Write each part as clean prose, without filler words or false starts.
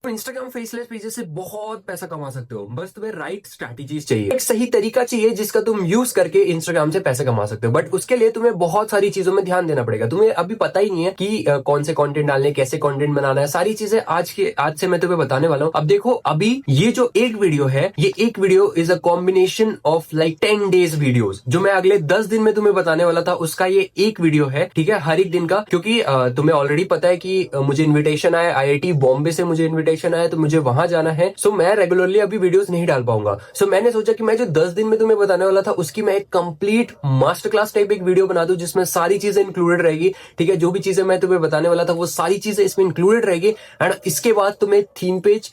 Instagram faceless pages से बहुत पैसा कमा सकते हो। बस तुम्हें राइट स्ट्रैटेजीज चाहिए, एक सही तरीका चाहिए जिसका तुम यूज करके इंस्टाग्राम से पैसे कमा सकते हो। बट उसके लिए तुम्हें बहुत सारी चीजों में ध्यान देना पड़ेगा। तुम्हें अभी पता ही नहीं है कि कौन से कंटेंट डालने, कैसे कंटेंट बनाना है। सारी चीजें आज से मैं तुम्हें बताने वाला हूँ। अब देखो, अभी ये जो एक वीडियो है, ये एक video is a combination of like 10 days videos, जो मैं अगले 10 दिन में तुम्हें बताने वाला था। उसका ये एक वीडियो है, ठीक है, हर एक दिन का। क्योंकि तुम्हें ऑलरेडी पता है कि मुझे इन्विटेशन आया IIT बॉम्बे से, मुझे इन्विटेशन आया, तो मुझे वहां जाना है। सो मैं रेगुलरली अभी वीडियोस नहीं डाल पाऊंगा। सो मैंने सोचा कि मैं जो 10 दिन में तुम्हें बताने वाला था, उसकी मैं एक कंप्लीट मास्टर क्लास टाइप एक वीडियो बना दूं, जिसमें सारी चीजें इंक्लूडेड रहेगी। ठीक है, जो भी चीजें मैं तुम्हें बताने वाला था, वो सारी चीजें इसमें इंक्लूडेड रहेगी। एंड इसके बाद तुम्हें थीम पेज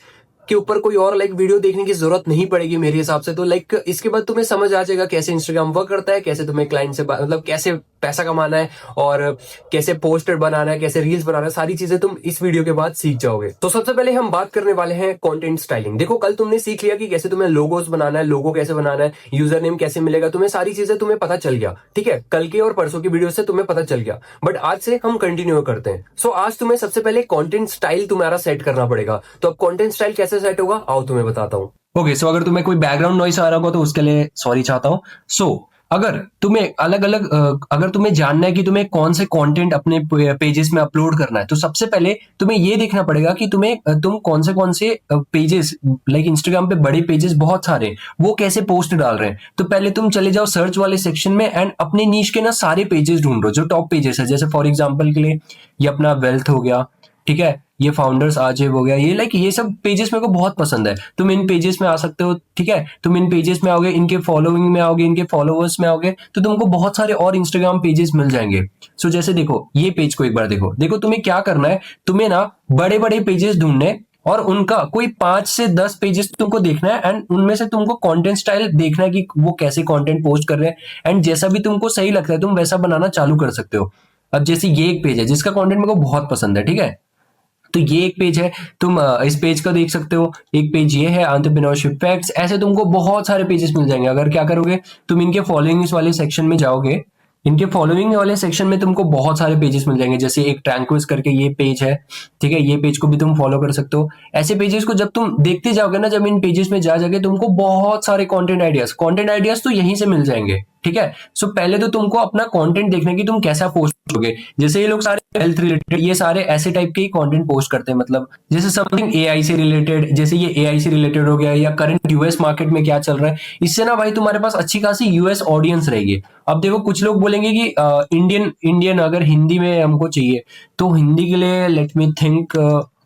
के ऊपर कोई और लाइक वीडियो देखने की जरूरत नहीं पड़ेगी मेरे हिसाब से। तो लाइक इसके बाद तुम्हें समझ आ जाएगा कैसे इंस्टाग्राम वर्क करता है, कैसे तुम्हें क्लाइंट से मतलब कैसे पैसा कमाना है, और कैसे पोस्टर बनाना है, कैसे रील्स बनाना है। सारी चीजें तुम इस वीडियो के बाद सीख जाओगे। तो सबसे पहले हम बात करने वाले हैं कंटेंट स्टाइलिंग। देखो, कल तुमने सीख लिया कि कैसे तुम्हें लोगोस बनाना है, लोगो कैसे बनाना है, यूजर नेम कैसे मिलेगा, तुम्हें सारी चीजें तुम्हें पता चल गया। ठीक है, कल के और परसों की वीडियो से तुम्हें पता चल गया। बट आज से हम कंटिन्यू करते हैं। सो आज तुम्हें सबसे पहले कंटेंट स्टाइल तुम्हारा सेट करना पड़ेगा। तो अब कंटेंट स्टाइल कैसे सेट होगा, आओ तुम्हें बताता हूँ। ओके, सो अगर तुम्हें कोई बैकग्राउंड नॉइस आ रहा होगा तो उसके लिए सॉरी चाहता हूँ। सो अगर तुम्हें अलग अलग अगर तुम्हें जानना है कि तुम्हें कौन से कंटेंट अपने पेजेस में अपलोड करना है, तो सबसे पहले तुम्हें ये देखना पड़ेगा कि तुम कौन से पेजेस, लाइक इंस्टाग्राम पे बड़े पेजेस बहुत सारे हैं, वो कैसे पोस्ट डाल रहे हैं। तो पहले तुम चले जाओ सर्च वाले सेक्शन में एंड अपने नीश के ना सारे पेजेस ढूंढो जो टॉप पेजेस है। जैसे फॉर एग्जाम्पल के लिए ये अपना वेल्थ हो गया, ठीक है, ये फाउंडर्स आजिब हो गया, ये सब पेजेस मेरे को बहुत पसंद है। तुम इन पेजेस में आ सकते हो, ठीक है, तुम इन पेजेस में आओगे, इनके फॉलोइंग में आओगे, इनके फॉलोअर्स में आओगे, तो तुमको बहुत सारे और इंस्टाग्राम पेजेस मिल जाएंगे। सो जैसे देखो, ये पेज को एक बार देखो। देखो तुम्हें क्या करना है, तुम्हें ना बड़े बड़े पेजेस ढूंढने और उनका कोई 5 से 10 पेजेस तुमको देखना है एंड उनमें से तुमको कंटेंट स्टाइल देखना है कि वो कैसे कंटेंट पोस्ट कर रहे हैं। एंड जैसा भी तुमको सही लगता है तुम वैसा बनाना चालू कर सकते हो। अब जैसे ये एक पेज है जिसका कंटेंट मेरे को बहुत पसंद है, ठीक है, तो ये एक पेज है, तुम इस पेज का देख सकते हो। एक पेज ये है एंटरप्रेन्योरशिप फैक्ट्स। ऐसे तुमको बहुत सारे पेजेस मिल जाएंगे। अगर क्या करोगे, तुम इनके फॉलोइंग्स वाले सेक्शन में जाओगे, इनके फॉलोइंग वाले सेक्शन में तुमको बहुत सारे पेजेस मिल जाएंगे। जैसे एक ट्रैंक्विस करके ये पेज है, ठीक है, ये पेज को भी तुम फॉलो कर सकते हो। ऐसे पेजेस को जब तुम देखते जाओगे ना, जब इन पेजेस में जा जाके तुमको बहुत सारे कंटेंट आइडियाज तो यहीं से मिल जाएंगे, ठीक है। सो पहले तो तुमको अपना कंटेंट देखना है कि तुम कैसा पोस्ट करोगे। जैसे ये लोग सारे हेल्थ रिलेटेड, ये सारे ऐसे टाइप के ही कंटेंट पोस्ट करते हैं, मतलब जैसे समथिंग एआई से रिलेटेड, जैसे ये एआई से रिलेटेड हो गया, या करंट यूएस मार्केट में क्या चल रहा है। इससे ना भाई तुम्हारे पास अच्छी खासी यूएस ऑडियंस रहेगी। अब देखो, कुछ लोग बोलेंगे कि इंडियन अगर हिंदी में हमको चाहिए, तो हिंदी के लिए लेट मी थिंक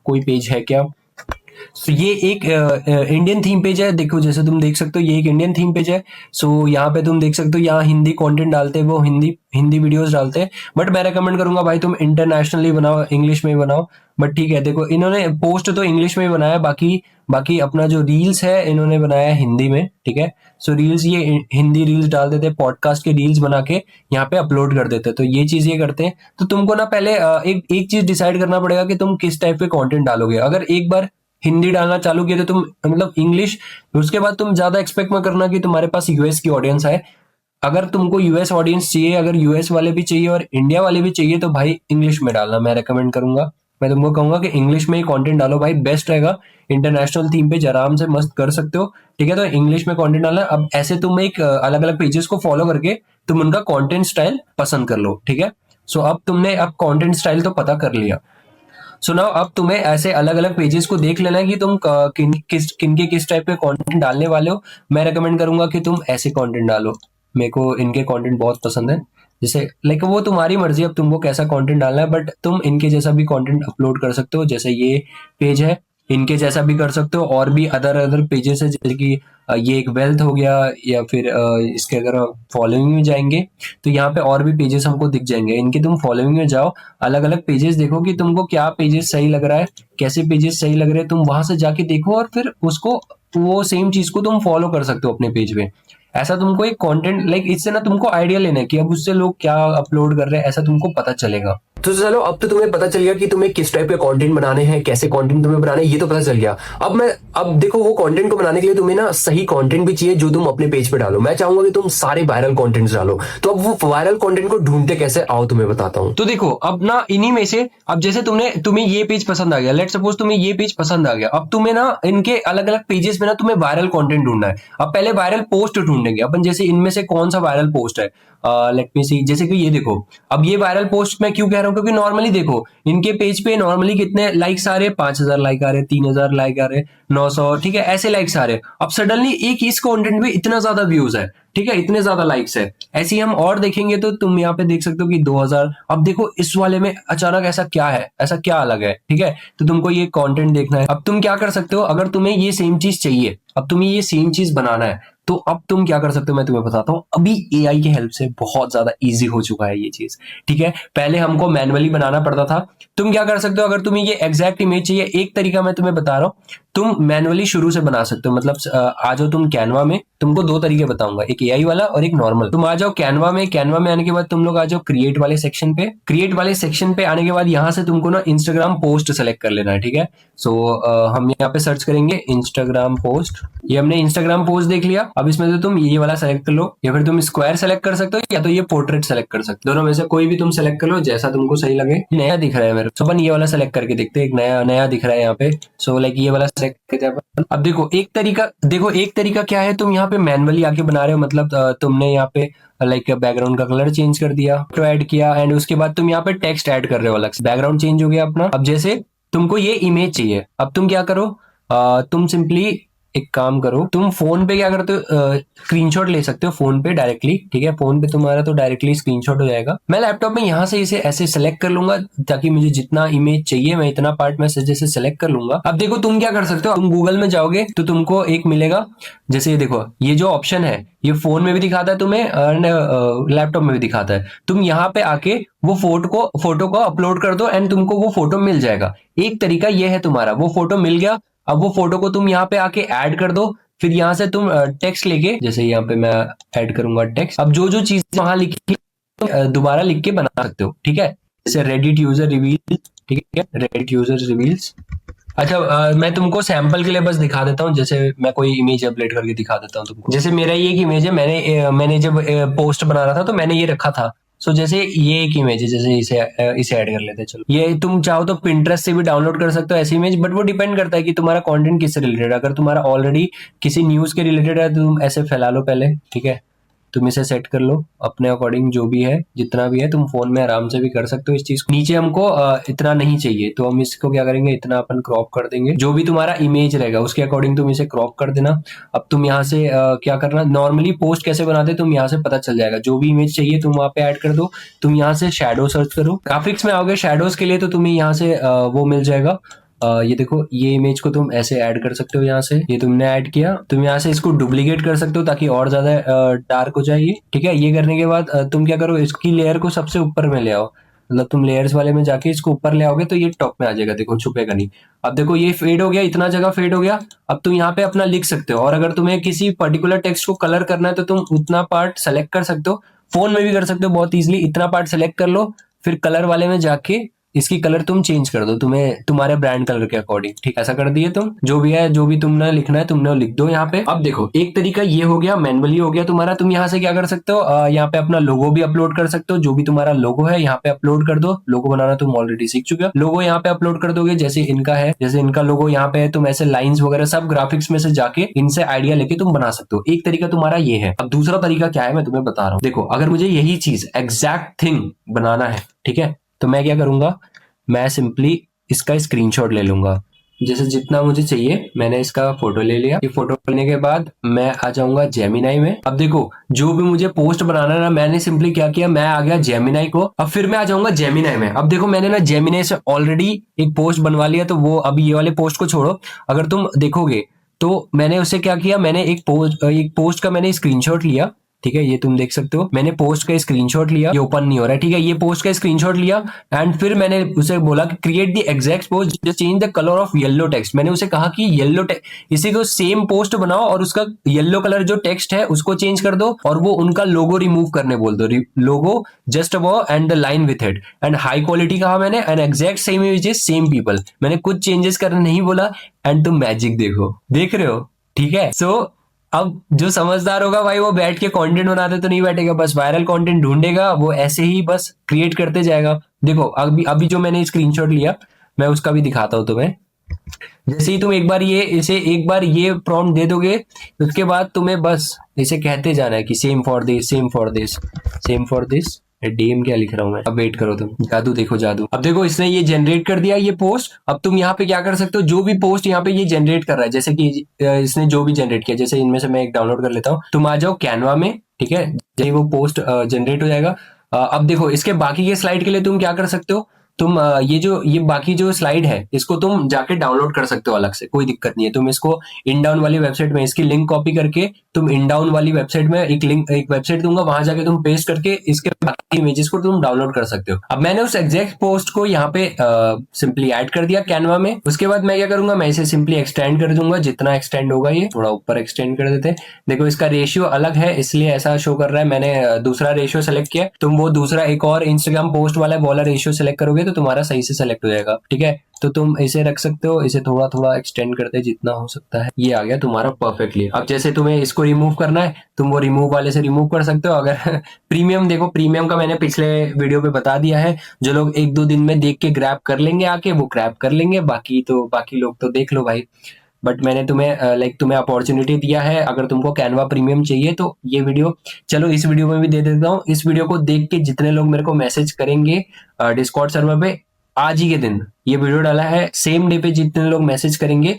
कोई पेज है क्या। सो ये एक इंडियन थीम पेज है। देखो, जैसे तुम देख सकते हो, ये एक इंडियन थीम पेज है। सो यहाँ पे तुम देख सकते हो, यहाँ हिंदी कंटेंट डालते हैं, वो हिंदी वीडियोस डालते हैं। बट मैं रेकमेंड करूंगा भाई तुम इंटरनेशनली बनाओ, इंग्लिश में बनाओ। बट ठीक है, देखो इन्होंने पोस्ट तो इंग्लिश में बनाया, बाकी अपना जो रील्स है इन्होंने बनाया है हिंदी में, ठीक है। सो रील्स, ये हिंदी रील्स डाल देते हैं, पॉडकास्ट के रील्स बना के यहाँ पे अपलोड कर देते हैं। तो ये चीज ये करते हैं। तो तुमको ना पहले एक चीज डिसाइड करना पड़ेगा कि तुम किस टाइप के कंटेंट डालोगे। अगर एक बार हिंदी डालना चालू किया तो तुम मतलब इंग्लिश, उसके बाद तुम ज्यादा एक्सपेक्ट मत करना कि तुम्हारे पास यूएस की ऑडियंस है। अगर तुमको यूएस ऑडियंस चाहिए, अगर यूएस वाले भी चाहिए और इंडिया वाले भी चाहिए, तो भाई इंग्लिश में डालना मैं रेकमेंड करूंगा। मैं तुमको कहूंगा कि इंग्लिश में ही कंटेंट डालो भाई, बेस्ट रहेगा। इंटरनेशनल थीम पे आराम से मस्त कर सकते हो, ठीक है। तो इंग्लिश में कंटेंट डालना। अब ऐसे तुम एक अलग अलग पेजेस को फॉलो करके तुम उनका कंटेंट स्टाइल पसंद कर लो, ठीक है। सो अब तुमने अब कंटेंट स्टाइल तो पता कर लिया। सो नाउ अब तुम्हें ऐसे अलग अलग पेजेस को देख लेना है कि तुम किस टाइप के कंटेंट डालने वाले हो। मैं रेकमेंड करूंगा कि तुम ऐसे कंटेंट डालो। मेरे को इनके कंटेंट बहुत पसंद है। जैसे लाइक वो तुम्हारी मर्जी, अब तुमको कैसा कंटेंट डालना है, बट तुम इनके जैसा भी कंटेंट अपलोड कर सकते हो। जैसे ये पेज है, इनके जैसा भी कर सकते हो। और भी अदर अदर पेजेस है, जैसे कि ये एक वेल्थ हो गया, या फिर इसके अगर फॉलोइंग में जाएंगे तो यहाँ पे और भी पेजेस हमको दिख जाएंगे। इनके तुम फॉलोइंग में जाओ, अलग अलग पेजेस देखो कि तुमको क्या पेजेस सही लग रहा है, कैसे पेजेस सही लग रहे हैं, तुम वहां से जाके देखो और फिर उसको, वो सेम चीज को तुम फॉलो कर सकते हो अपने पेज पे। ऐसा तुमको एक कंटेंट लाइक इससे ना तुमको आइडिया लेना है कि अब उससे लोग क्या अपलोड कर रहे हैं, ऐसा तुमको पता चलेगा। तो चलो, अब तो तुम्हें पता चल गया कि तुम्हें किस टाइप के कंटेंट बनाने हैं, कैसे कंटेंट तुम्हें बनाने हैं, ये तो पता चल गया। अब देखो, वो कंटेंट को बनाने के लिए तुम्हें ना सही कंटेंट भी चाहिए जो तुम अपने पेज पे डालो। मैं चाहूंगा कि तुम सारे वायरल कंटेंट्स डालो। तो अब वो वायरल कंटेंट को ढूंढते कैसे, आओ तुम्हें बताता हूँ। तो देखो अब ना इन्हीं में से, अब जैसे तुम्हें ये पेज पसंद आ गया, लेट सपोज तुम्हें ये पेज पसंद आ गया, अब तुम्हें ना इनके अलग अलग पेजेस में ना तुम्हें वायरल कंटेंट ढूंढना है। अब पहले वायरल पोस्ट ढूंढेंगे अपन, जैसे इनमें से कौन सा वायरल पोस्ट है। लेट मी सी, जैसे कि ये देखो, अब ये वायरल पोस्ट मैं क्यों कह रहा हूँ, क्योंकि नॉर्मली देखो इनके पेज पे नॉर्मली कितने लाइक्स आ रहे हैं, 5,000 लाइक आ रहे हैं, 3,000 लाइक आ रहे हैं, 900, ठीक है, ऐसे लाइक्स आ रहे हैं। अब सडनली एक इस कंटेंट में इतना ज्यादा व्यूज है, ठीक है, इतने ज्यादा लाइक्स है। ऐसे ही हम और देखेंगे तो तुम यहाँ पे देख सकते हो कि 2,000। अब देखो इस वाले में अचानक ऐसा क्या है, ऐसा क्या अलग है, ठीक है, तो तुमको ये कंटेंट देखना है। अब तुम क्या कर सकते हो, अगर तुम्हें ये सेम चीज चाहिए, अब तुम्हें ये सेम चीज बनाना है, तो अब तुम क्या कर सकते हो मैं तुम्हें बताता हूँ। अभी एआई की हेल्प से बहुत ज्यादा इजी हो चुका है ये चीज, ठीक है। पहले हमको मैनुअली बनाना पड़ता था। तुम क्या कर सकते हो, अगर तुम्हें ये एग्जैक्ट इमेज चाहिए, एक तरीका मैं तुम्हें बता रहा हूँ, तुम मैनुअली शुरू से बना सकते हो। मतलब आ जाओ तुम कैनवा में, तुमको दो तरीके बताऊंगा, एक एआई वाला और एक नॉर्मल। तुम आ जाओ कैनवा में, कैनवा में आने के बाद तुम लोग आ जाओ क्रिएट वाले सेक्शन पे। क्रिएट वाले सेक्शन पे आने के बाद यहाँ से तुमको ना इंस्टाग्राम पोस्ट सेलेक्ट कर लेना है, ठीक है। सो हम यहाँ पे सर्च करेंगे इंस्टाग्राम पोस्ट। ये हमने इंस्टाग्राम पोस्ट देख लिया। अब इसमें से तुम ये वाला सेलेक्ट कर लो, या फिर तुम स्क्वायर सेलेक्ट कर सकते हो, या तो ये पोर्ट्रेट सेलेक्ट कर सकते हो। दोनों में से कोई भी तुम सेलेक्ट कर लो, जैसा तुमको सही लगे। नया दिख रहा है मेरे, तो अपन ये वाला सेलेक्ट करके देखते हैं। एक नया नया दिख रहा है यहाँ पे, सो लाइक ये वाला सेलेक्ट करते हैं अपन। अब देखो एक तरीका क्या है, तुम यहाँ पे मैनुअली आके बना रहे हो, मतलब तुमने यहाँ पे लाइक बैकग्राउंड का कलर चेंज कर दिया, तो ऐड किया, एंड उसके बाद तुम यहाँ पे टेक्स्ट ऐड कर रहे हो अलग से। बैकग्राउंड चेंज हो गया अपना। अब जैसे तुमको ये इमेज चाहिए, अब तुम क्या करो, तुम सिंपली एक काम करो, तुम फोन पे क्या करते हो, स्क्रीनशॉट ले सकते हो फोन पे डायरेक्टली, ठीक है। फोन पे तुम्हारा तो डायरेक्टली स्क्रीनशॉट हो जाएगा। मैं लैपटॉप में यहाँ से इसे ऐसे सेलेक्ट कर लूंगा, ताकि मुझे जितना इमेज चाहिए मैं इतना पार्ट में से जैसे सेलेक्ट कर लूंगा। अब देखो तुम क्या कर सकते हो, तुम गूगल में जाओगे तो तुमको एक मिलेगा, जैसे ये देखो, ये जो ऑप्शन है ये फोन में भी दिखाता है तुम्हें और लैपटॉप में भी दिखाता है। तुम यहाँ पे आके वो फोटो को अपलोड कर दो एंड तुमको वो फोटो मिल जाएगा। एक तरीका ये है तुम्हारा, वो फोटो मिल गया, अब वो फोटो को तुम यहाँ पे आके ऐड कर दो। फिर यहाँ से तुम टेक्स्ट लेके, जैसे यहाँ पे मैं ऐड करूंगा टेक्स्ट, अब जो जो चीज वहां लिखी दोबारा लिख के बना सकते हो, ठीक है। जैसे रेडिट यूजर रिवील, ठीक है, रेडिट यूजर रिवील्स। अच्छा मैं तुमको सैंपल के लिए बस दिखा देता हूँ, जैसे मैं कोई इमेज अपलोड करके दिखा देता हूँ तुमको। जैसे मेरा ये एक इमेज है, मैंने जब पोस्ट बना रहा था तो मैंने ये रखा था। सो जैसे ये एक इमेज है, जैसे इसे ऐड कर लेते हैं। चलो, ये तुम चाहो तो पिंटरेस्ट से भी डाउनलोड कर सकते हो ऐसी इमेज, बट वो डिपेंड करता है कि तुम्हारा कंटेंट किससे रिलेटेड है। अगर तुम्हारा ऑलरेडी किसी न्यूज के रिलेटेड है तो तुम ऐसे फैला लो पहले, ठीक है। तुम इसे सेट कर लो अपने अकॉर्डिंग, जो भी है जितना भी है तुम फोन में आराम से भी कर सकते हो इस चीज को। नीचे हमको इतना नहीं चाहिए तो हम इसको क्या करेंगे, इतना अपन क्रॉप कर देंगे। जो भी तुम्हारा इमेज रहेगा उसके अकॉर्डिंग तुम इसे क्रॉप कर देना। अब तुम यहाँ से क्या करना, नॉर्मली पोस्ट कैसे बनाते तुम यहाँ से पता चल जाएगा। जो भी इमेज चाहिए तुम वहाँ पे ऐड कर दो। तुम यहाँ से शैडो सर्च करो, ग्राफिक्स में आओगे शैडोज के लिए तो तुम्हें यहाँ से वो मिल जाएगा। ये देखो, ये इमेज को तुम ऐसे ऐड कर सकते हो यहाँ से। ये तुमने ऐड किया, तुम यहाँ से इसको डुप्लीकेट कर सकते हो ताकि और ज्यादा डार्क हो जाए ये, ठीक है। ये करने के बाद तुम क्या करो, इसकी लेयर को सबसे ऊपर में ले आओ। मतलब तुम लेयर्स वाले में जाके इसको ऊपर ले आओगे तो ये टॉप में आ जाएगा, देखो छुपेगा नहीं। अब देखो ये फेड हो गया, इतना जगह फेड हो गया। अब तुम यहाँ पे अपना लिख सकते हो, और अगर तुम्हें किसी पर्टिकुलर टेक्स्ट को कलर करना है तो तुम उतना पार्ट सेलेक्ट कर सकते हो। फोन में भी कर सकते हो बहुत इजीली। इतना पार्ट सेलेक्ट कर लो, फिर कलर वाले में जाके इसकी कलर तुम चेंज कर दो तुम्हें तुम्हारे ब्रांड कलर के अकॉर्डिंग, ठीक, ऐसा कर दिए तुम। जो भी है, जो भी तुमने लिखना है तुमने लिख दो यहाँ पे। अब देखो एक तरीका ये हो गया, मैनुअली हो गया तुम्हारा। तुम यहाँ से क्या कर सकते हो, यहाँ पे अपना लोगो भी अपलोड कर सकते हो। जो भी तुम्हारा लोगो है यहाँ पे अपलोड कर दो। लोगो बनाना तुम ऑलरेडी सीख चुके हो। लोगो यहाँ पे अपलोड कर दोगे, जैसे इनका है, जैसे इनका लोगो यहाँ पे है, तुम ऐसे लाइन्स वगैरह सब ग्राफिक्स में से जाके इनसे आइडिया लेके तुम बना सकते हो। एक तरीका तुम्हारा ये है। अब दूसरा तरीका क्या है मैं तुम्हें बता रहा हूँ। देखो अगर मुझे यही चीज एग्जैक्ट थिंग बनाना है, ठीक है, तो मैं क्या करूंगा, मैं सिंपली इसका स्क्रीनशॉट ले लूंगा। जैसे जितना मुझे चाहिए मैंने इसका फोटो ले लिया। ये फोटो लेने के बाद मैं आ जाऊंगा जेमिनाई में। अब देखो जो भी मुझे पोस्ट बनाना है ना, मैंने सिंपली क्या किया, मैं आ गया जेमिनाई को। अब फिर मैं आ जाऊंगा जेमिनाई में। अब देखो मैंने ना जेमिनाई से ऑलरेडी एक पोस्ट बनवा लिया, तो वो अभी ये वाले पोस्ट को छोड़ो। अगर तुम देखोगे तो मैंने उससे क्या किया, मैंने एक पोस्ट का मैंने स्क्रीनशॉट लिया, ठीक है, ये तुम देख सकते हो। मैंने पोस्ट का स्क्रीनशॉट लिया, ये ओपन नहीं हो रहा है, ठीक है। ये पोस्ट का स्क्रीनशॉट लिया एंड फिर मैंने उसे बोला कि create the exact post, just change the colour of yellow text. मैंने उसे कहा कि येलो इसी को सेम पोस्ट बनाओ और उसका येलो कलर जो टेक्स्ट है उसको चेंज कर दो और वो उनका लोगो रिमूव करने बोल दो, logo just above and the line with it, and high quality कहा मैंने, and exact same images same people. मैंने कुछ चेंजेस करने नहीं बोला एंड तुम मैजिक देखो, देख रहे हो, ठीक है। सो अब जो समझदार होगा भाई वो बैठ के कंटेंट बनाते तो नहीं बैठेगा, बस वायरल कंटेंट ढूंढेगा, वो ऐसे ही बस क्रिएट करते जाएगा। देखो अभी अभी जो मैंने स्क्रीनशॉट लिया मैं उसका भी दिखाता हूं तुम्हें। जैसे ही तुम एक बार ये प्रॉम्प्ट दे दोगे, उसके बाद तुम्हें बस इसे कहते जाना है कि same for this, same for this, same for this. DM क्या लिख रहा हूं मैं, अब वेट करो तुम, जादू देखो जादू। अब देखो इसने ये जनरेट कर दिया ये पोस्ट। अब तुम यहाँ पे क्या कर सकते हो, जो भी पोस्ट यहाँ पे ये जनरेट कर रहा है, जैसे कि इसने जो भी जनरेट किया, जैसे इनमें से मैं एक डाउनलोड कर लेता हूँ। तुम आ जाओ कैनवा में, ठीक है, जब वो पोस्ट जनरेट हो जाएगा। अब देखो इसके बाकी के स्लाइड के लिए तुम क्या कर सकते हो, तुम ये बाकी जो स्लाइड है इसको तुम जाके डाउनलोड कर सकते हो अलग से, कोई दिक्कत नहीं है। तुम इसको इन डाउन वाली वेबसाइट में इसकी लिंक कॉपी करके तुम इन डाउन वाली वेबसाइट में एक वेबसाइट दूंगा, वहां जाके तुम पेस्ट करके इसके बाकी इमेजेस को तुम डाउनलोड कर सकते हो। अब मैंने उस एग्जैक्ट पोस्ट को यहाँ पे सिंपली ऐड कर दिया कैनवा में। उसके बाद मैं क्या करूंगा, मैं इसे सिंपली एक्सटेंड कर दूंगा, जितना एक्सटेंड होगा ये थोड़ा ऊपर एक्सटेंड कर देते हैं। देखो इसका रेशियो अलग है इसलिए ऐसा शो कर रहा है। मैंने दूसरा रेशियो सेलेक्ट किया, तुम वो दूसरा एक और इंस्टाग्राम पोस्ट वाला रेशियो सेलेक्ट करोगे तो तुम्हारा सही से सेलेक्ट हो जाएगा, ठीक है। तो तुम इसे रख सकते हो, इसे थोड़ा थोड़ा एक्सटेंड करते जितना हो सकता है। ये आ गया तुम्हारा परफेक्टली। अब जैसे तुम्हें इसको रिमूव करना है तुम वो रिमूव वाले से रिमूव कर सकते हो। अगर प्रीमियम, देखो प्रीमियम का मैंने पिछले वीडियो पे बता दिया है, जो लोग 1-2 दिन में देख के ग्रैब कर लेंगे आके वो ग्रैब कर लेंगे, बाकी लोग तो देख लो भाई। बट मैंने तुम्हें अपॉर्चुनिटी दिया है, अगर तुमको कैनवा प्रीमियम चाहिए तो ये वीडियो, चलो इस वीडियो में भी दे देता हूँ। इस वीडियो को देख के जितने लोग मेरे को मैसेज करेंगे डिस्कॉर्ड सर्वर पे आज ही के दिन, ये वीडियो डाला है सेम डे पे, जितने लोग मैसेज करेंगे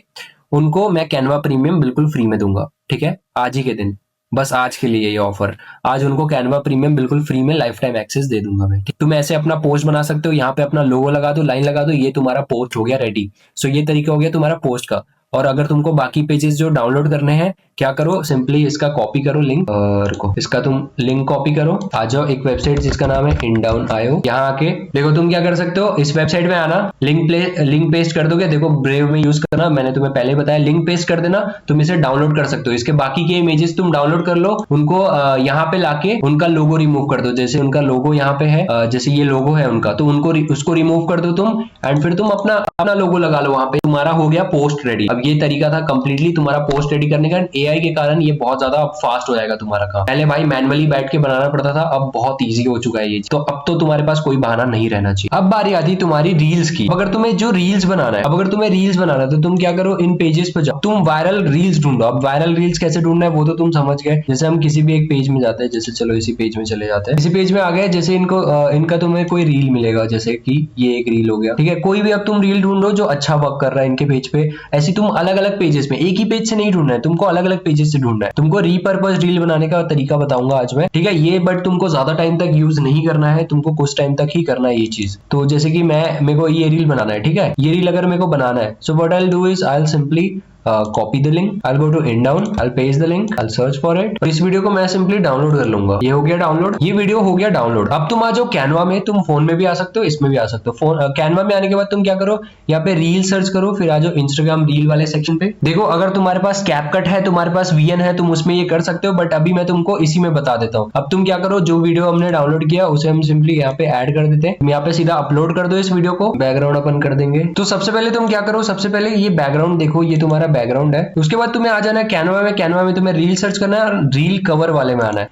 उनको मैं कैनवा प्रीमियम बिल्कुल फ्री में दूंगा, ठीक है। आज ही के दिन, बस आज के लिए ये ऑफर, आज उनको कैनवा प्रीमियम बिल्कुल फ्री में लाइफ टाइम एक्सेस दे दूंगा मैं। तुम ऐसे अपना पोस्ट बना सकते हो, यहाँ पे अपना लोगो लगा दो, लाइन लगा दो, ये तुम्हारा पोस्ट हो गया रेडी। सो ये तरीका हो गया तुम्हारा पोस्ट का। और अगर तुमको बाकी पेजेस जो डाउनलोड करने हैं, क्या करो, सिंपली इसका कॉपी करो लिंक, और इसका तुम लिंक कॉपी करो, आ जाओ एक वेबसाइट जिसका नाम है InDown.io। यहाँ आके देखो तुम क्या कर सकते हो, इस वेबसाइट में आना, लिंक पेस्ट कर दोगे। देखो ब्रेव में यूज करना, मैंने तुम्हें पहले बताया, लिंक पेस्ट कर देना, तुम इसे डाउनलोड कर सकते हो। इसके बाकी के इमेजेस तुम डाउनलोड कर लो, उनको यहाँ पे लाके उनका लोगो रिमूव कर दो। जैसे उनका लोगो यहाँ पे है, जैसे ये लोगो है उनका, तो उसको रिमूव कर दो तुम, एंड फिर तुम अपना लोगो लगा लो वहां पे, तुम्हारा हो गया पोस्ट रेडी। अब ये तरीका था कंप्लीटली तुम्हारा पोस्ट रेडी करने का। एआई के कारण ये बहुत ज्यादा फास्ट हो जाएगा तुम्हारा काम। पहले भाई मैनुअली बैठ के बनाना पड़ता था, अब बहुत इजी हो चुका है ये। तो अब तो तुम्हारे पास कोई बहाना नहीं रहना चाहिए। अब बारी आती तुम्हारी रील्स की। अगर तुम्हें जो रील्स बनाना है, तो तुम क्या करो, इन पेजेस पे जाओ, तुम वायरल रील्स ढूंढो। अब वायरल रील्स कैसे ढूंढना है वो तो तुम समझ गए। जैसे हम किसी भी एक पेज में जाते हैं, जैसे चलो इसी पेज में चले जाते हैं, इसी पेज में आ गए, जैसे इनका तुम्हें कोई रील मिलेगा, जैसे कि ये एक रील हो गया, ठीक है। कोई भी अब तुम रील ढूंढो जो अच्छा वर्क कर रहा है इनके पेज पे। ऐसी तुम अलग अलग पेजेस में, एक ही पेज से नहीं ढूंढना है तुमको, अलग अलग पेजेस से ढूंढना है। तुमको रीपर्पज रील बनाने का तरीका बताऊंगा आज मैं, ठीक है। ये बट तुमको ज्यादा टाइम तक यूज नहीं करना है, तुमको कुछ टाइम तक ही करना है ये चीज। तो जैसे कि मेरे को ये रील बनाना है, ठीक है। ये रील अगर मेरे को बनाना है, so what I will do is I will simply copy the link, I'll go to InDown, I'll paste the link, I'll search for it, और इस वीडियो को मैं सिंपली डाउनलोड कर लूंगा। ये हो गया डाउनलोड, ये वीडियो हो गया डाउनलोड। अब तुम आ जाओ कैनवा में, तुम फोन में भी आ सकते हो, इसमें भी आ सकते हो। कैनवा में आने के बाद तुम क्या करो, यहाँ पे रील सर्च करो, फिर आ जाओ इंस्टाग्राम रील वाले सेक्शन पे। देखो अगर तुम्हारे पास कैपकट है, तुम्हारे पास VN है, तुम उसमें ये कर सकते हो, बट अभी मैं तुमको इसी में बता देता हूँ। अब तुम क्या करो, जो वीडियो हमने डाउनलोड किया उसे हम सिंपली यहाँ पे ऐड कर देते हैं। तुम यहाँ पे सीधा अपलोड कर दो इस वीडियो को, बैकग्राउंड अपन कर देंगे। तो सबसे पहले तुम क्या करो, सबसे पहले ये बैकग्राउंड देखो, ये तुम्हारा बैकग्राउंड है। उसके बाद तुम्हें आ जाना है कैनवा में तुम्हें रील सर्च करना है, रील कवर वाले में आना है।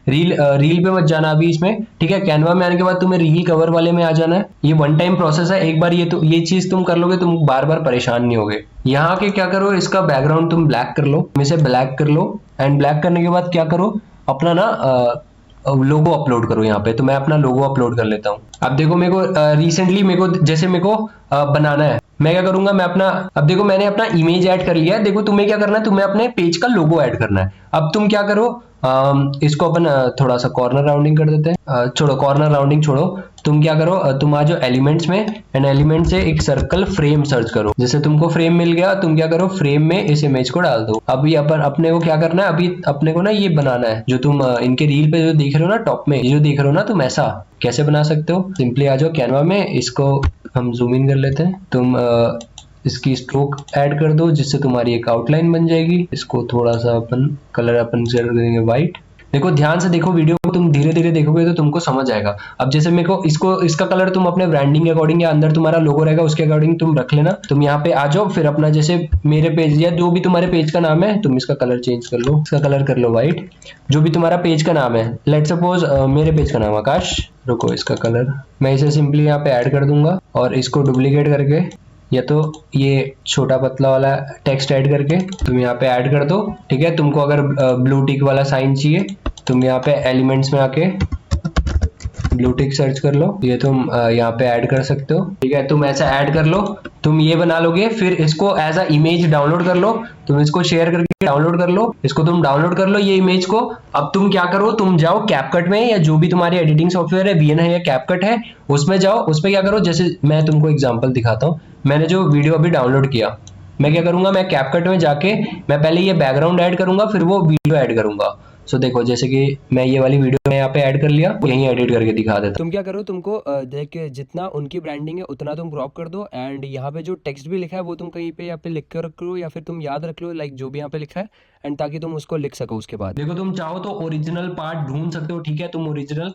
रील पे मत जाना अभी इसमें, ठीक है। कैनवा में आने के बाद तुम्हें रील कवर वाले में आ जाना है। ये वन टाइम प्रोसेस है, एक बार ये चीज तुम कर लोगे, तुम बार बार परेशान नहीं होगे। यहाँ के क्या करो, इसका बैकग्राउंड तुम ब्लैक कर लो, इसे ब्लैक कर लो, एंड ब्लैक करने के बाद क्या करो, अपना ना लोगो अपलोड करो यहाँ पे। तो मैं अपना लोगो अपलोड कर लेता हूँ। अब देखो मेरे को रिसेंटली मेरे को बनाना है, मैं क्या करूंगा, अब देखो मैंने अपना इमेज ऐड कर लिया है। देखो तुम्हें क्या करना है, तुम्हें अपने पेज का लोगो ऐड करना है। अब तुम क्या करो, इसको अपन थोड़ा सा कॉर्नर राउंडिंग कर देते हैं। छोड़ो कॉर्नर राउंडिंग छोड़ो, तुम क्या करो, तुम आ जाओ एलिमेंट्स में एंड एलिमेंट से एक सर्कल फ्रेम सर्च करो। जैसे तुमको फ्रेम मिल गया, तुम क्या करो फ्रेम में इस इमेज को डाल दो। अभी अपन अपने को क्या करना है, अभी अपने को ना ये बनाना है जो तुम इनके रील पे जो देख रहे हो ना, टॉप में ये जो देख रहे हो ना, तुम ऐसा कैसे बना सकते हो। सिंपली आ जाओ कैनवा में, इसको हम जूम इन कर लेते हैं। तुम इसकी स्ट्रोक ऐड कर दो जिससे तुम्हारी एक आउटलाइन बन जाएगी। इसको थोड़ा सा अपन कलर अपन कर देंगे व्हाइट। देखो ध्यान से देखो वीडियो को, तुम धीरे धीरे देखोगे तो तुमको समझ आएगा। अब जैसे मेरे को इसको इसका कलर तुम अपने ब्रांडिंग के अकॉर्डिंग या अंदर तुम्हारा लोगो रहेगा उसके अकॉर्डिंग तुम रख लेना। तुम यहाँ पे आ जाओ, फिर अपना जैसे मेरे पेज या जो भी तुम्हारे पेज का नाम है, तुम इसका कलर चेंज कर लो, इसका कलर कर लो व्हाइट। जो भी तुम्हारा पेज का नाम है, लेट सपोज मेरे पेज का नाम आकाश, रुको इसका कलर मैं इसे सिंपली यहाँ पे ऐड कर दूंगा और इसको डुप्लीकेट करके या तो ये छोटा पतला वाला टेक्स्ट ऐड करके तुम यहाँ पे ऐड कर दो। ठीक है, तुमको अगर ब्लू टिक वाला साइन चाहिए, तुम यहाँ पे एलिमेंट्स में आके ब्लू टिक सर्च कर लो, ये तुम यहाँ पे ऐड कर सकते हो। ठीक है, तुम ऐसा ऐड कर लो, तुम ये बना लोगे। फिर इसको एज अ इमेज डाउनलोड कर लो, तुम इसको शेयर करके डाउनलोड कर लो, इसको तुम डाउनलोड कर लो ये इमेज को। अब तुम क्या करो, तुम जाओ कैपकट में या जो भी तुम्हारी एडिटिंग सॉफ्टवेयर है, वीएन है या कैपकट है, उसमें जाओ। उसमें क्या करो, जैसे मैं तुमको एग्जांपल दिखाता हूँ। मैंने जो वीडियो अभी डाउनलोड किया, मैं क्या करूंगा, मैं कैपकट में जाके मैं पहले ये बैकग्राउंड ऐड करूंगा, फिर वो वीडियो ऐड करूंगा। सो देखो जैसे कि मैं ये वाली वीडियो में यहाँ पे ऐड कर लिया, यहीं एडिट करके दिखा देता। तुम क्या करो, तुमको देख के जितना उनकी ब्रांडिंग है उतना तुम क्रॉप कर दो एंड यहाँ पे जो टेक्स्ट भी लिखा है वो तुम कहीं पे यहाँ पे लिख कर रख लो या फिर तुम याद रख लो, लाइक जो भी यहाँ पे लिखा है, एंड ताकि तुम उसको लिख सको उसके बाद। देखो तुम चाहो तो ओरिजिनल पार्ट ढूंढ सकते हो, ठीक है, तुम ओरिजिनल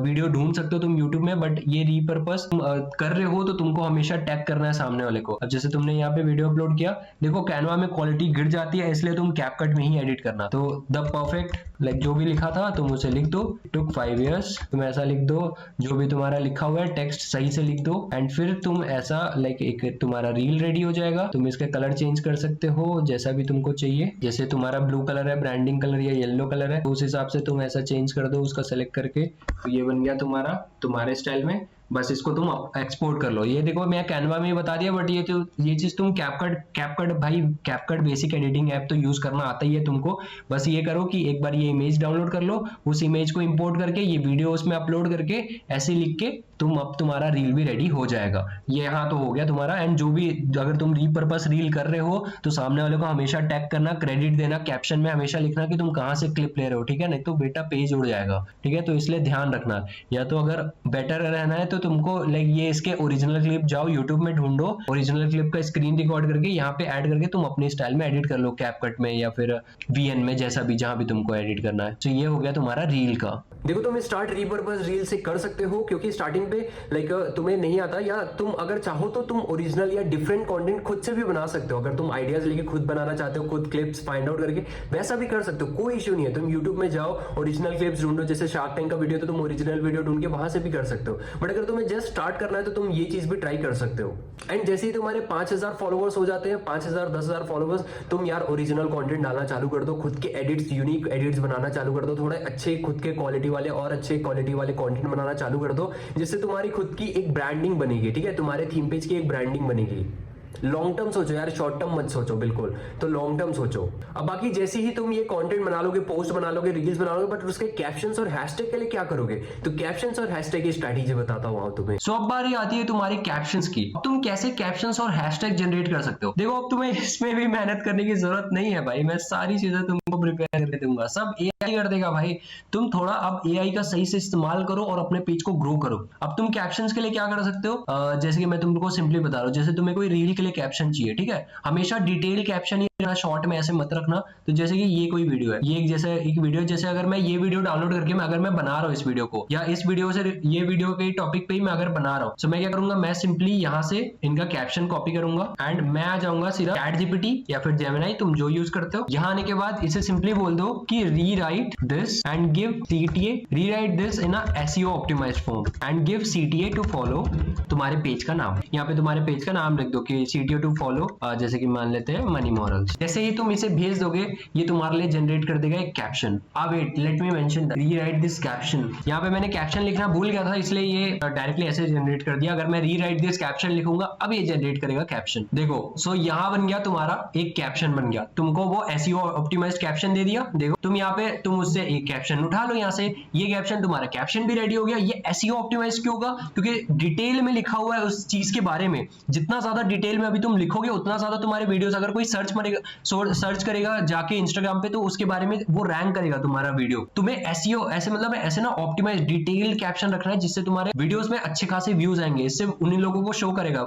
वीडियो ढूंढ सकते हो तुम यूट्यूब में, बट ये रीपर्पस तुम कर रहे हो तो तुमको हमेशा टैग करना है सामने वाले को। अब जैसे तुमने यहाँ पे वीडियो अपलोड किया, देखो कैनवा में क्वालिटी गिर जाती है, इसलिए तुम कैपकट में ही एडिट करना। तो द परफेक्ट लाइक जो भी लिखा था तुम उसे लिख दो, टुक 5 years, तुम ऐसा लिख दो, जो भी तुम्हारा लिखा हुआ है टेक्स्ट सही से लिख दो एंड फिर तुम ऐसा लाइक एक तुम्हारा रील रेडी हो जाएगा। तुम इसके कलर चेंज कर सकते हो जैसा भी तुमको चाहिए, जैसे तुम्हारा ब्लू कलर है ब्रांडिंग कलर या येलो कलर है, तो उस हिसाब से तुम ऐसा चेंज कर दो उसका सेलेक्ट करके। तो ये बन गया तुम्हारा तुम्हारे स्टाइल में। बस इसको तुम एक्सपोर्ट कर लो। ये देखो मैं कैनवा में ही बता दिया, बट ये चीज तुम कैपकट भाई कैपकट बेसिक एडिटिंग ऐप तो यूज करना आता ही है तुमको। बस ये करो कि एक बार ये इमेज डाउनलोड कर लो, उस इमेज को इंपोर्ट करके ये वीडियो उसमें अपलोड करके ऐसे लिख के तुम अब तुम्हारा रील भी रेडी हो जाएगा। ये यहाँ तो हो गया तुम्हारा। एंड जो भी अगर तुम रीपर्पस रील कर रहे हो तो सामने वाले को हमेशा टैग करना, क्रेडिट देना, कैप्शन में हमेशा लिखना कि तुम कहाँ से क्लिप ले रहे हो, ठीक है, नहीं तो बेटा पेज उड़ जाएगा। ठीक है, तो इसलिए ध्यान रखना। या तो अगर बेटर रहना है तो तुमको लाइक ये इसके ओरिजिनल क्लिप जाओ यूट्यूब में ढूंढो, ओरिजिनल क्लिप का स्क्रीन रिकॉर्ड करके यहाँ पे ऐड करके तुम अपने स्टाइल में एडिट कर लो, कैपकट में या फिर वीएन में, जैसा भी जहां भी तुमको एडिट करना है। तो ये हो गया तुम्हारा रील का। देखो तुम स्टार्ट रीपर्पस रील से कर सकते हो, क्योंकि स्टार्टिंग पे लाइक तुम्हें नहीं आता, या तुम अगर चाहो तो तुम ओरिजिनल या डिफरेंट कंटेंट खुद से भी बना सकते हो। अगर तुम आइडियाज लेके खुद बनाना चाहते हो, खुद क्लिप्स फाइंड आउट करके वैसा भी कर सकते हो, कोई इश्यू नहीं है। तुम यूट्यूब में जाओ, ओरिजिनल क्लिप्स ढूंढो, जैसे शार्क टैंक का वीडियो तो तुम ओरिजिनल वीडियो ढूंढ के वहां से भी कर सकते हो। बट अगर तुम्हें जस्ट स्टार्ट करना है तो तुम ये चीज भी ट्राई कर सकते हो। एंड जैसे ही तुम्हारे 5000 फॉलोवर्स हो जाते हैं, 5000 10,000 फॉलोवर्स, तुम यार ओरिजिनल कंटेंट डालना चालू कर दो, खुद के एडिट्स, यूनिक एडिट्स बनाना चालू कर दो, थोड़े अच्छे खुद के क्वालिटी वाले और अच्छे क्वालिटी वाले कंटेंट बनाना चालू कर दो, जिससे तुम्हारी खुद की एक ब्रांडिंग बनेगी। ठीक है, तुम्हारे थीम पेज की एक ब्रांडिंग बनेगी। लॉन्ग टर्म सोचो यार, शॉर्ट टर्म मत सोचो, बिल्कुल तो लॉन्ग टर्म सोचो। अब बाकी जैसे ही तुम ये कंटेंट बना लोगे, पोस्ट बना लोगे, रील्स बना लोगे, बट उसके कैप्शंस और हैशटैग के लिए क्या करोगे? तो कैप्शंस और हैशटैग की स्ट्रैटेजी बताता हूं तुम्हें। सो अब बारी आती है तुम्हारी कैप्शंस की। अब तुम कैसे कैप्शंस और हैशटैग जनरेट कर सकते हो। देखो अब तुम्हें इसमें भी मेहनत करने की जरूरत नहीं है भाई, मैं सारी चीजें तुमको प्रिपेयर करके दूंगा, सब एआई कर देगा भाई। तुम थोड़ा अब एआई का सही से इस्तेमाल करो और अपने पेज को ग्रो करो। अब तुम कैप्शंस के लिए क्या कर सकते हो, जैसे कि मैं तुमको सिंपली बता रहा हूँ, जैसे तुम्हें कोई रील के लिए कैप्शन चाहिए, ठीक है, हमेशा डिटेल कैप्शन ही शॉर्ट में ऐसे मत रखना। तो जैसे कि ये कोई वीडियो है, ये जैसे एक वीडियो, जैसे अगर मैं ये वीडियो डाउनलोड करके अगर मैं बना रहा हूँ इस वीडियो को, या इस वीडियो से ये वीडियो के टॉपिक पे ही मैं अगर बना रहा हूँ, तो मैं क्या करूंगा, मैं सिंपली यहाँ से इनका कैप्शन कॉपी करूंगा एंड मैं आ जाऊंगा सीधा ChatGPT या फिर जेमिनी, तुम जो यूज करते हो। यहाँ आने के बाद इसे सिंपली बोल दो कि rewrite this and give CTA, rewrite this in SEO optimized form and give CTA to follow तुम्हारे पेज का नाम। यहाँ पे तुम्हारे पेज का नाम लिख दो कि CTA टू फॉलो, जैसे कि मान लेते हैं मनी मॉरल। सिंबल्स। जैसे ही तुम इसे भेज दोगे ये तुम्हारे लिए जनरेट कर देगा एक caption. Wait, let me mention rewrite this caption. यहाँ पे मैंने कैप्शन लिखना भूल गया था, इसलिए ये डायरेक्टली ऐसे जनरेट कर दिया। अगर मैं रीराइट दिस कैप्शन लिखूंगा अब ये जनरेट करेगा कैप्शन। देखो, सो यहाँ बन गया तुम्हारा एक कैप्शन बन गया। तुमको वो एसईओ ऑप्टिमाइज्ड कैप्शन दे दिया। देखो तुम यहाँ पे तुम उससे एक कैप्शन उठा लो, यहाँ से ये कैप्शन तुम्हारा कैप्शन भी रेडी हो गया। ये एसईओ ऑप्टिमाइज्ड क्यों होगा? क्योंकि डिटेल में लिखा हुआ है उस चीज के बारे में। जितना ज्यादा डिटेल में अभी तुम लिखोगे उतना ज्यादा तुम्हारे वीडियोस, अगर कोई सर्च करेगा जाके इंस्टाग्राम पे, तो उसके बारे में वो रैंक करेगा तुम्हारा वीडियो। तुम्हें एसईओ ऐसे मतलब ऐसे ना ऑप्टिमाइज डिटेल कैप्शन रखना है जिससे तुम्हारे वीडियोस में अच्छे खासे व्यूज आएंगे। इससे उन्हीं लोगों को शो करेगा,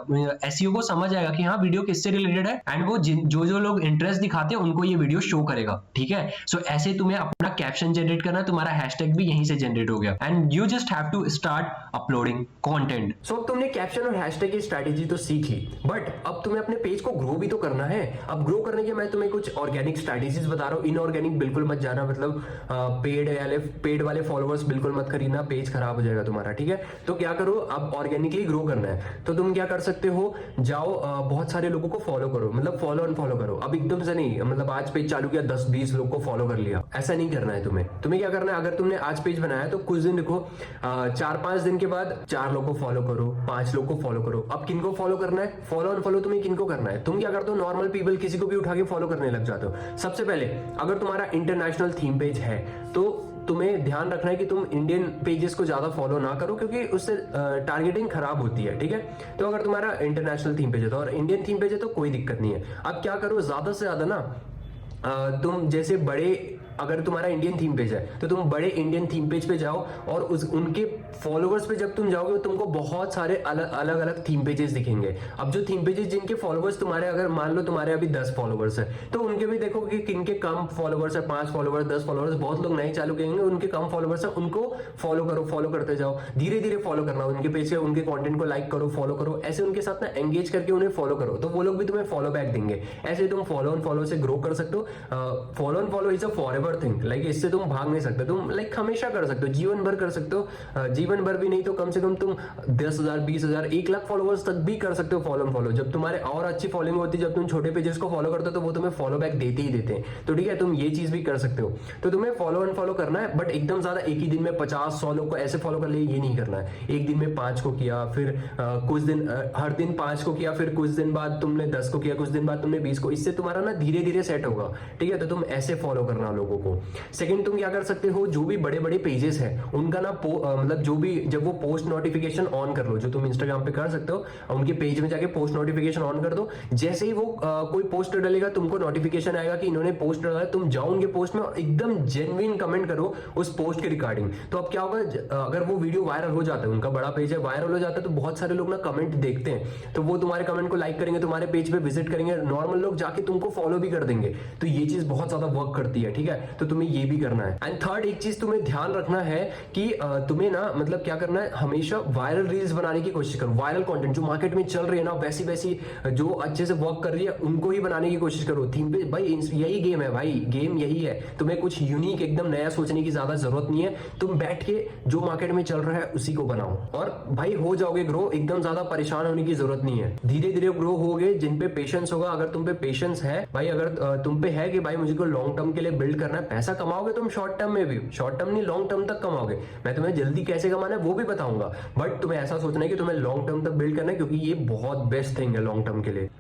एसईओ को समझ आएगा कि हाँ वीडियो किससे रिलेटेड है, एंड वो जो लोग इंटरेस्ट दिखाते हैं उनको ये वीडियो शो करेगा। ठीक है, सो ऐसे तुम्हें अपना कैप्शन जनरेट करना है। तुम्हारा हैशटैग भी यहीं से जनरेट हो गया, and you just have to start uploading content. So अब तुमने कैप्शन और हैशटैग की स्ट्रैटेजी तो सीख ली, बट अब तुम्हें अपने पेज को ग्रो भी तो करना है। अब ग्रो करने के मैं तुम्हें कुछ ऑर्गेनिक स्ट्रैटेजीज बता रहा हूँ। इनऑर्गेनिक बिल्कुल मत जाना, मतलब पेड वाले फॉलोवर्स बिल्कुल मत खरीदना, पेज खराब हो जाएगा तुम्हारा। ठीक है, तो क्या करो, अब ऑर्गेनिकली ग्रो करना है तो तुम क्या कर सकते हो, जाओ बहुत सारे लोगों को फॉलो करो, मतलब फॉलो अनफॉलो करो। अब एकदम से नहीं, मतलब आज पेज चालू किया 10-20 लोग को फॉलो कर लिया, ऐसा नहीं करना है तुम्हें। तुम्हें क्या करना है, अगर तुमने आज पेज बनाया तो कुछ दिन रखो, 4-5 दिन के बाद 4 लोग को फॉलो करो, 5 लोग को फॉलो करो। अब किनको फॉलो करना है, फॉलो अनफॉलो तुम्हें किनको करना है। तुम क्या करते हो, नॉर्मल पीपल किसी को भी उठा के फॉलो करने लग जाते हो। सबसे पहले अगर तुम्हारा इंटरनेशनल थीम पेज है तो तुम्हें ध्यान रखना है कि तुम इंडियन पेजेस को ज्यादा फॉलो ना करो, क्योंकि उससे टारगेटिंग खराब होती है। ठीक है, तो अगर तुम्हारा इंटरनेशनल थीम पेज है तो, और इंडियन थीम पेज है तो कोई दिक्कत नहीं है। अब क्या करो, ज्यादा से ज्यादा ना तुम जैसे बड़े, अगर तुम्हारा इंडियन थीम पेज है तो तुम बड़े इंडियन थीम पेज पे जाओ, और उनके फॉलोवर्स पे जब तुम जाओगे तुमको बहुत सारे अलग अलग थीम पेजेस दिखेंगे। अब जो थीम पेजेस जिनके फॉलोवर्स तुम्हारे, अगर मान लो तुम्हारे अभी 10 फॉलोवर्स है तो उनके भी देखो कि किनके कम फॉलोवर्स है, 5 फॉलोवर्स, 10 फॉलोवर्स। बहुत लोग नए चालू करेंगे, उनके कम फॉलोवर्स है, उनको फॉलो करो, फॉलो करते जाओ, धीरे धीरे फॉलो करना उनके पेज से, उनके कंटेंट को लाइक करो, फॉलो करो, ऐसे उनके साथ ना एंगेज करके उन्हें फॉलो करो, तो वो लोग भी तुम्हें फॉलो बैक देंगे। ऐसे तुम फॉलो एंड फॉलो से ग्रो कर सकते हो। Follow and follow is a forever thing, like इससे तुम भाग नहीं सकते, तुम लाइक हमेशा कर सकते हो, जीवन भर कर सकते हो। जीवन भर भी नहीं तो कम से कम तुम 10,000, 20,000, 1 लाख फॉलोवर्स तक भी कर सकते हो फॉलो एंड फॉलो। जब तुम्हारे और अच्छी फॉलोइंग होती है, जब तुम छोटे पेजेस को फॉलो करते हो तो वो तुम्हें फॉलो बैक देते ही देते हैं। तो ठीक है, तुम ये चीज भी कर सकते हो। तो तुम्हें फॉलो एंड फॉलो करना है, बट एकदम ज्यादा एक ही दिन में 50-100 लोग को ऐसे फॉलो कर लिए, ये नहीं करना है। एक दिन में 5 को किया, फिर कुछ दिन हर दिन 5 को किया, फिर कुछ दिन बाद तुमने 10 को किया, कुछ दिन बाद तुमने 20 को। इससे तुम्हारा ना धीरे धीरे सेट होगा। ठीक है, तो तुम ऐसे फॉलो करना लोगों को। सेकंड, तुम क्या कर सकते हो, जो भी बड़े बड़े पेजेस हैं उनका ना मतलब जो भी, जब वो पोस्ट नोटिफिकेशन ऑन कर लो, जो तुम इंस्टाग्राम पे कर सकते हो, उनके पेज में जाके पोस्ट नोटिफिकेशन ऑन कर दो। जैसे ही वो कोई पोस्ट डालेगा तुमको नोटिफिकेशन आएगा कि इन्होंने पोस्ट डाला है, तुम जाओ उनके पोस्ट में और एकदम जेन्युइन कमेंट करो उस पोस्ट के रिगार्डिंग। तो अब क्या होगा, अगर वो वीडियो वायरल हो जाता है, उनका बड़ा पेज है, वायरल हो जाता है, तो बहुत सारे लोग ना कमेंट देखते हैं, तो वो तुम्हारे कमेंट को लाइक करेंगे, तुम्हारे पेज पे विजिट करेंगे, नॉर्मल लोग जाके तुमको फॉलो भी कर देंगे। तो ये चीज बहुत ज्यादा वर्क करती है। ठीक है, तो तुम्हें ये भी करना है। एंड थर्ड, एक चीज तुम्हें ध्यान रखना है कि तुम्हें ना मतलब क्या करना है, हमेशा वायरल रील्स बनाने की कोशिश करो। वायरल कंटेंट जो मार्केट में चल रही है ना, वैसी वैसी जो अच्छे से वर्क कर रही है उनको ही बनाने की कोशिश करो। थीम पे भाई यही गेम है, भाई गेम यही है। तुम्हें कुछ यूनिक एकदम नया सोचने की ज्यादा जरूरत नहीं है। तुम बैठ के जो मार्केट में चल रहा है उसी को बनाओ, और भाई हो जाओगे ग्रो। एकदम ज्यादा परेशान होने की जरूरत नहीं है, धीरे धीरे ग्रो होगे। जिन पे पेशेंस होगा, अगर तुम पे पेशेंस है भाई, अगर तुम पे है कि भाई मुझे को लॉन्ग टर्म के लिए बिल्ड करना है, पैसा कमाओगे तुम शॉर्ट टर्म में भी, शॉर्ट टर्म नहीं लॉन्ग टर्म तक कमाओगे। मैं तुम्हें जल्दी कैसे कमाना है वो भी बताऊंगा, बट तुम्हें ऐसा सोचना है कि तुम्हें लॉन्ग टर्म तक बिल्ड करना है, क्योंकि ये बहुत बेस्ट थिंग है लॉन्ग टर्म के लिए।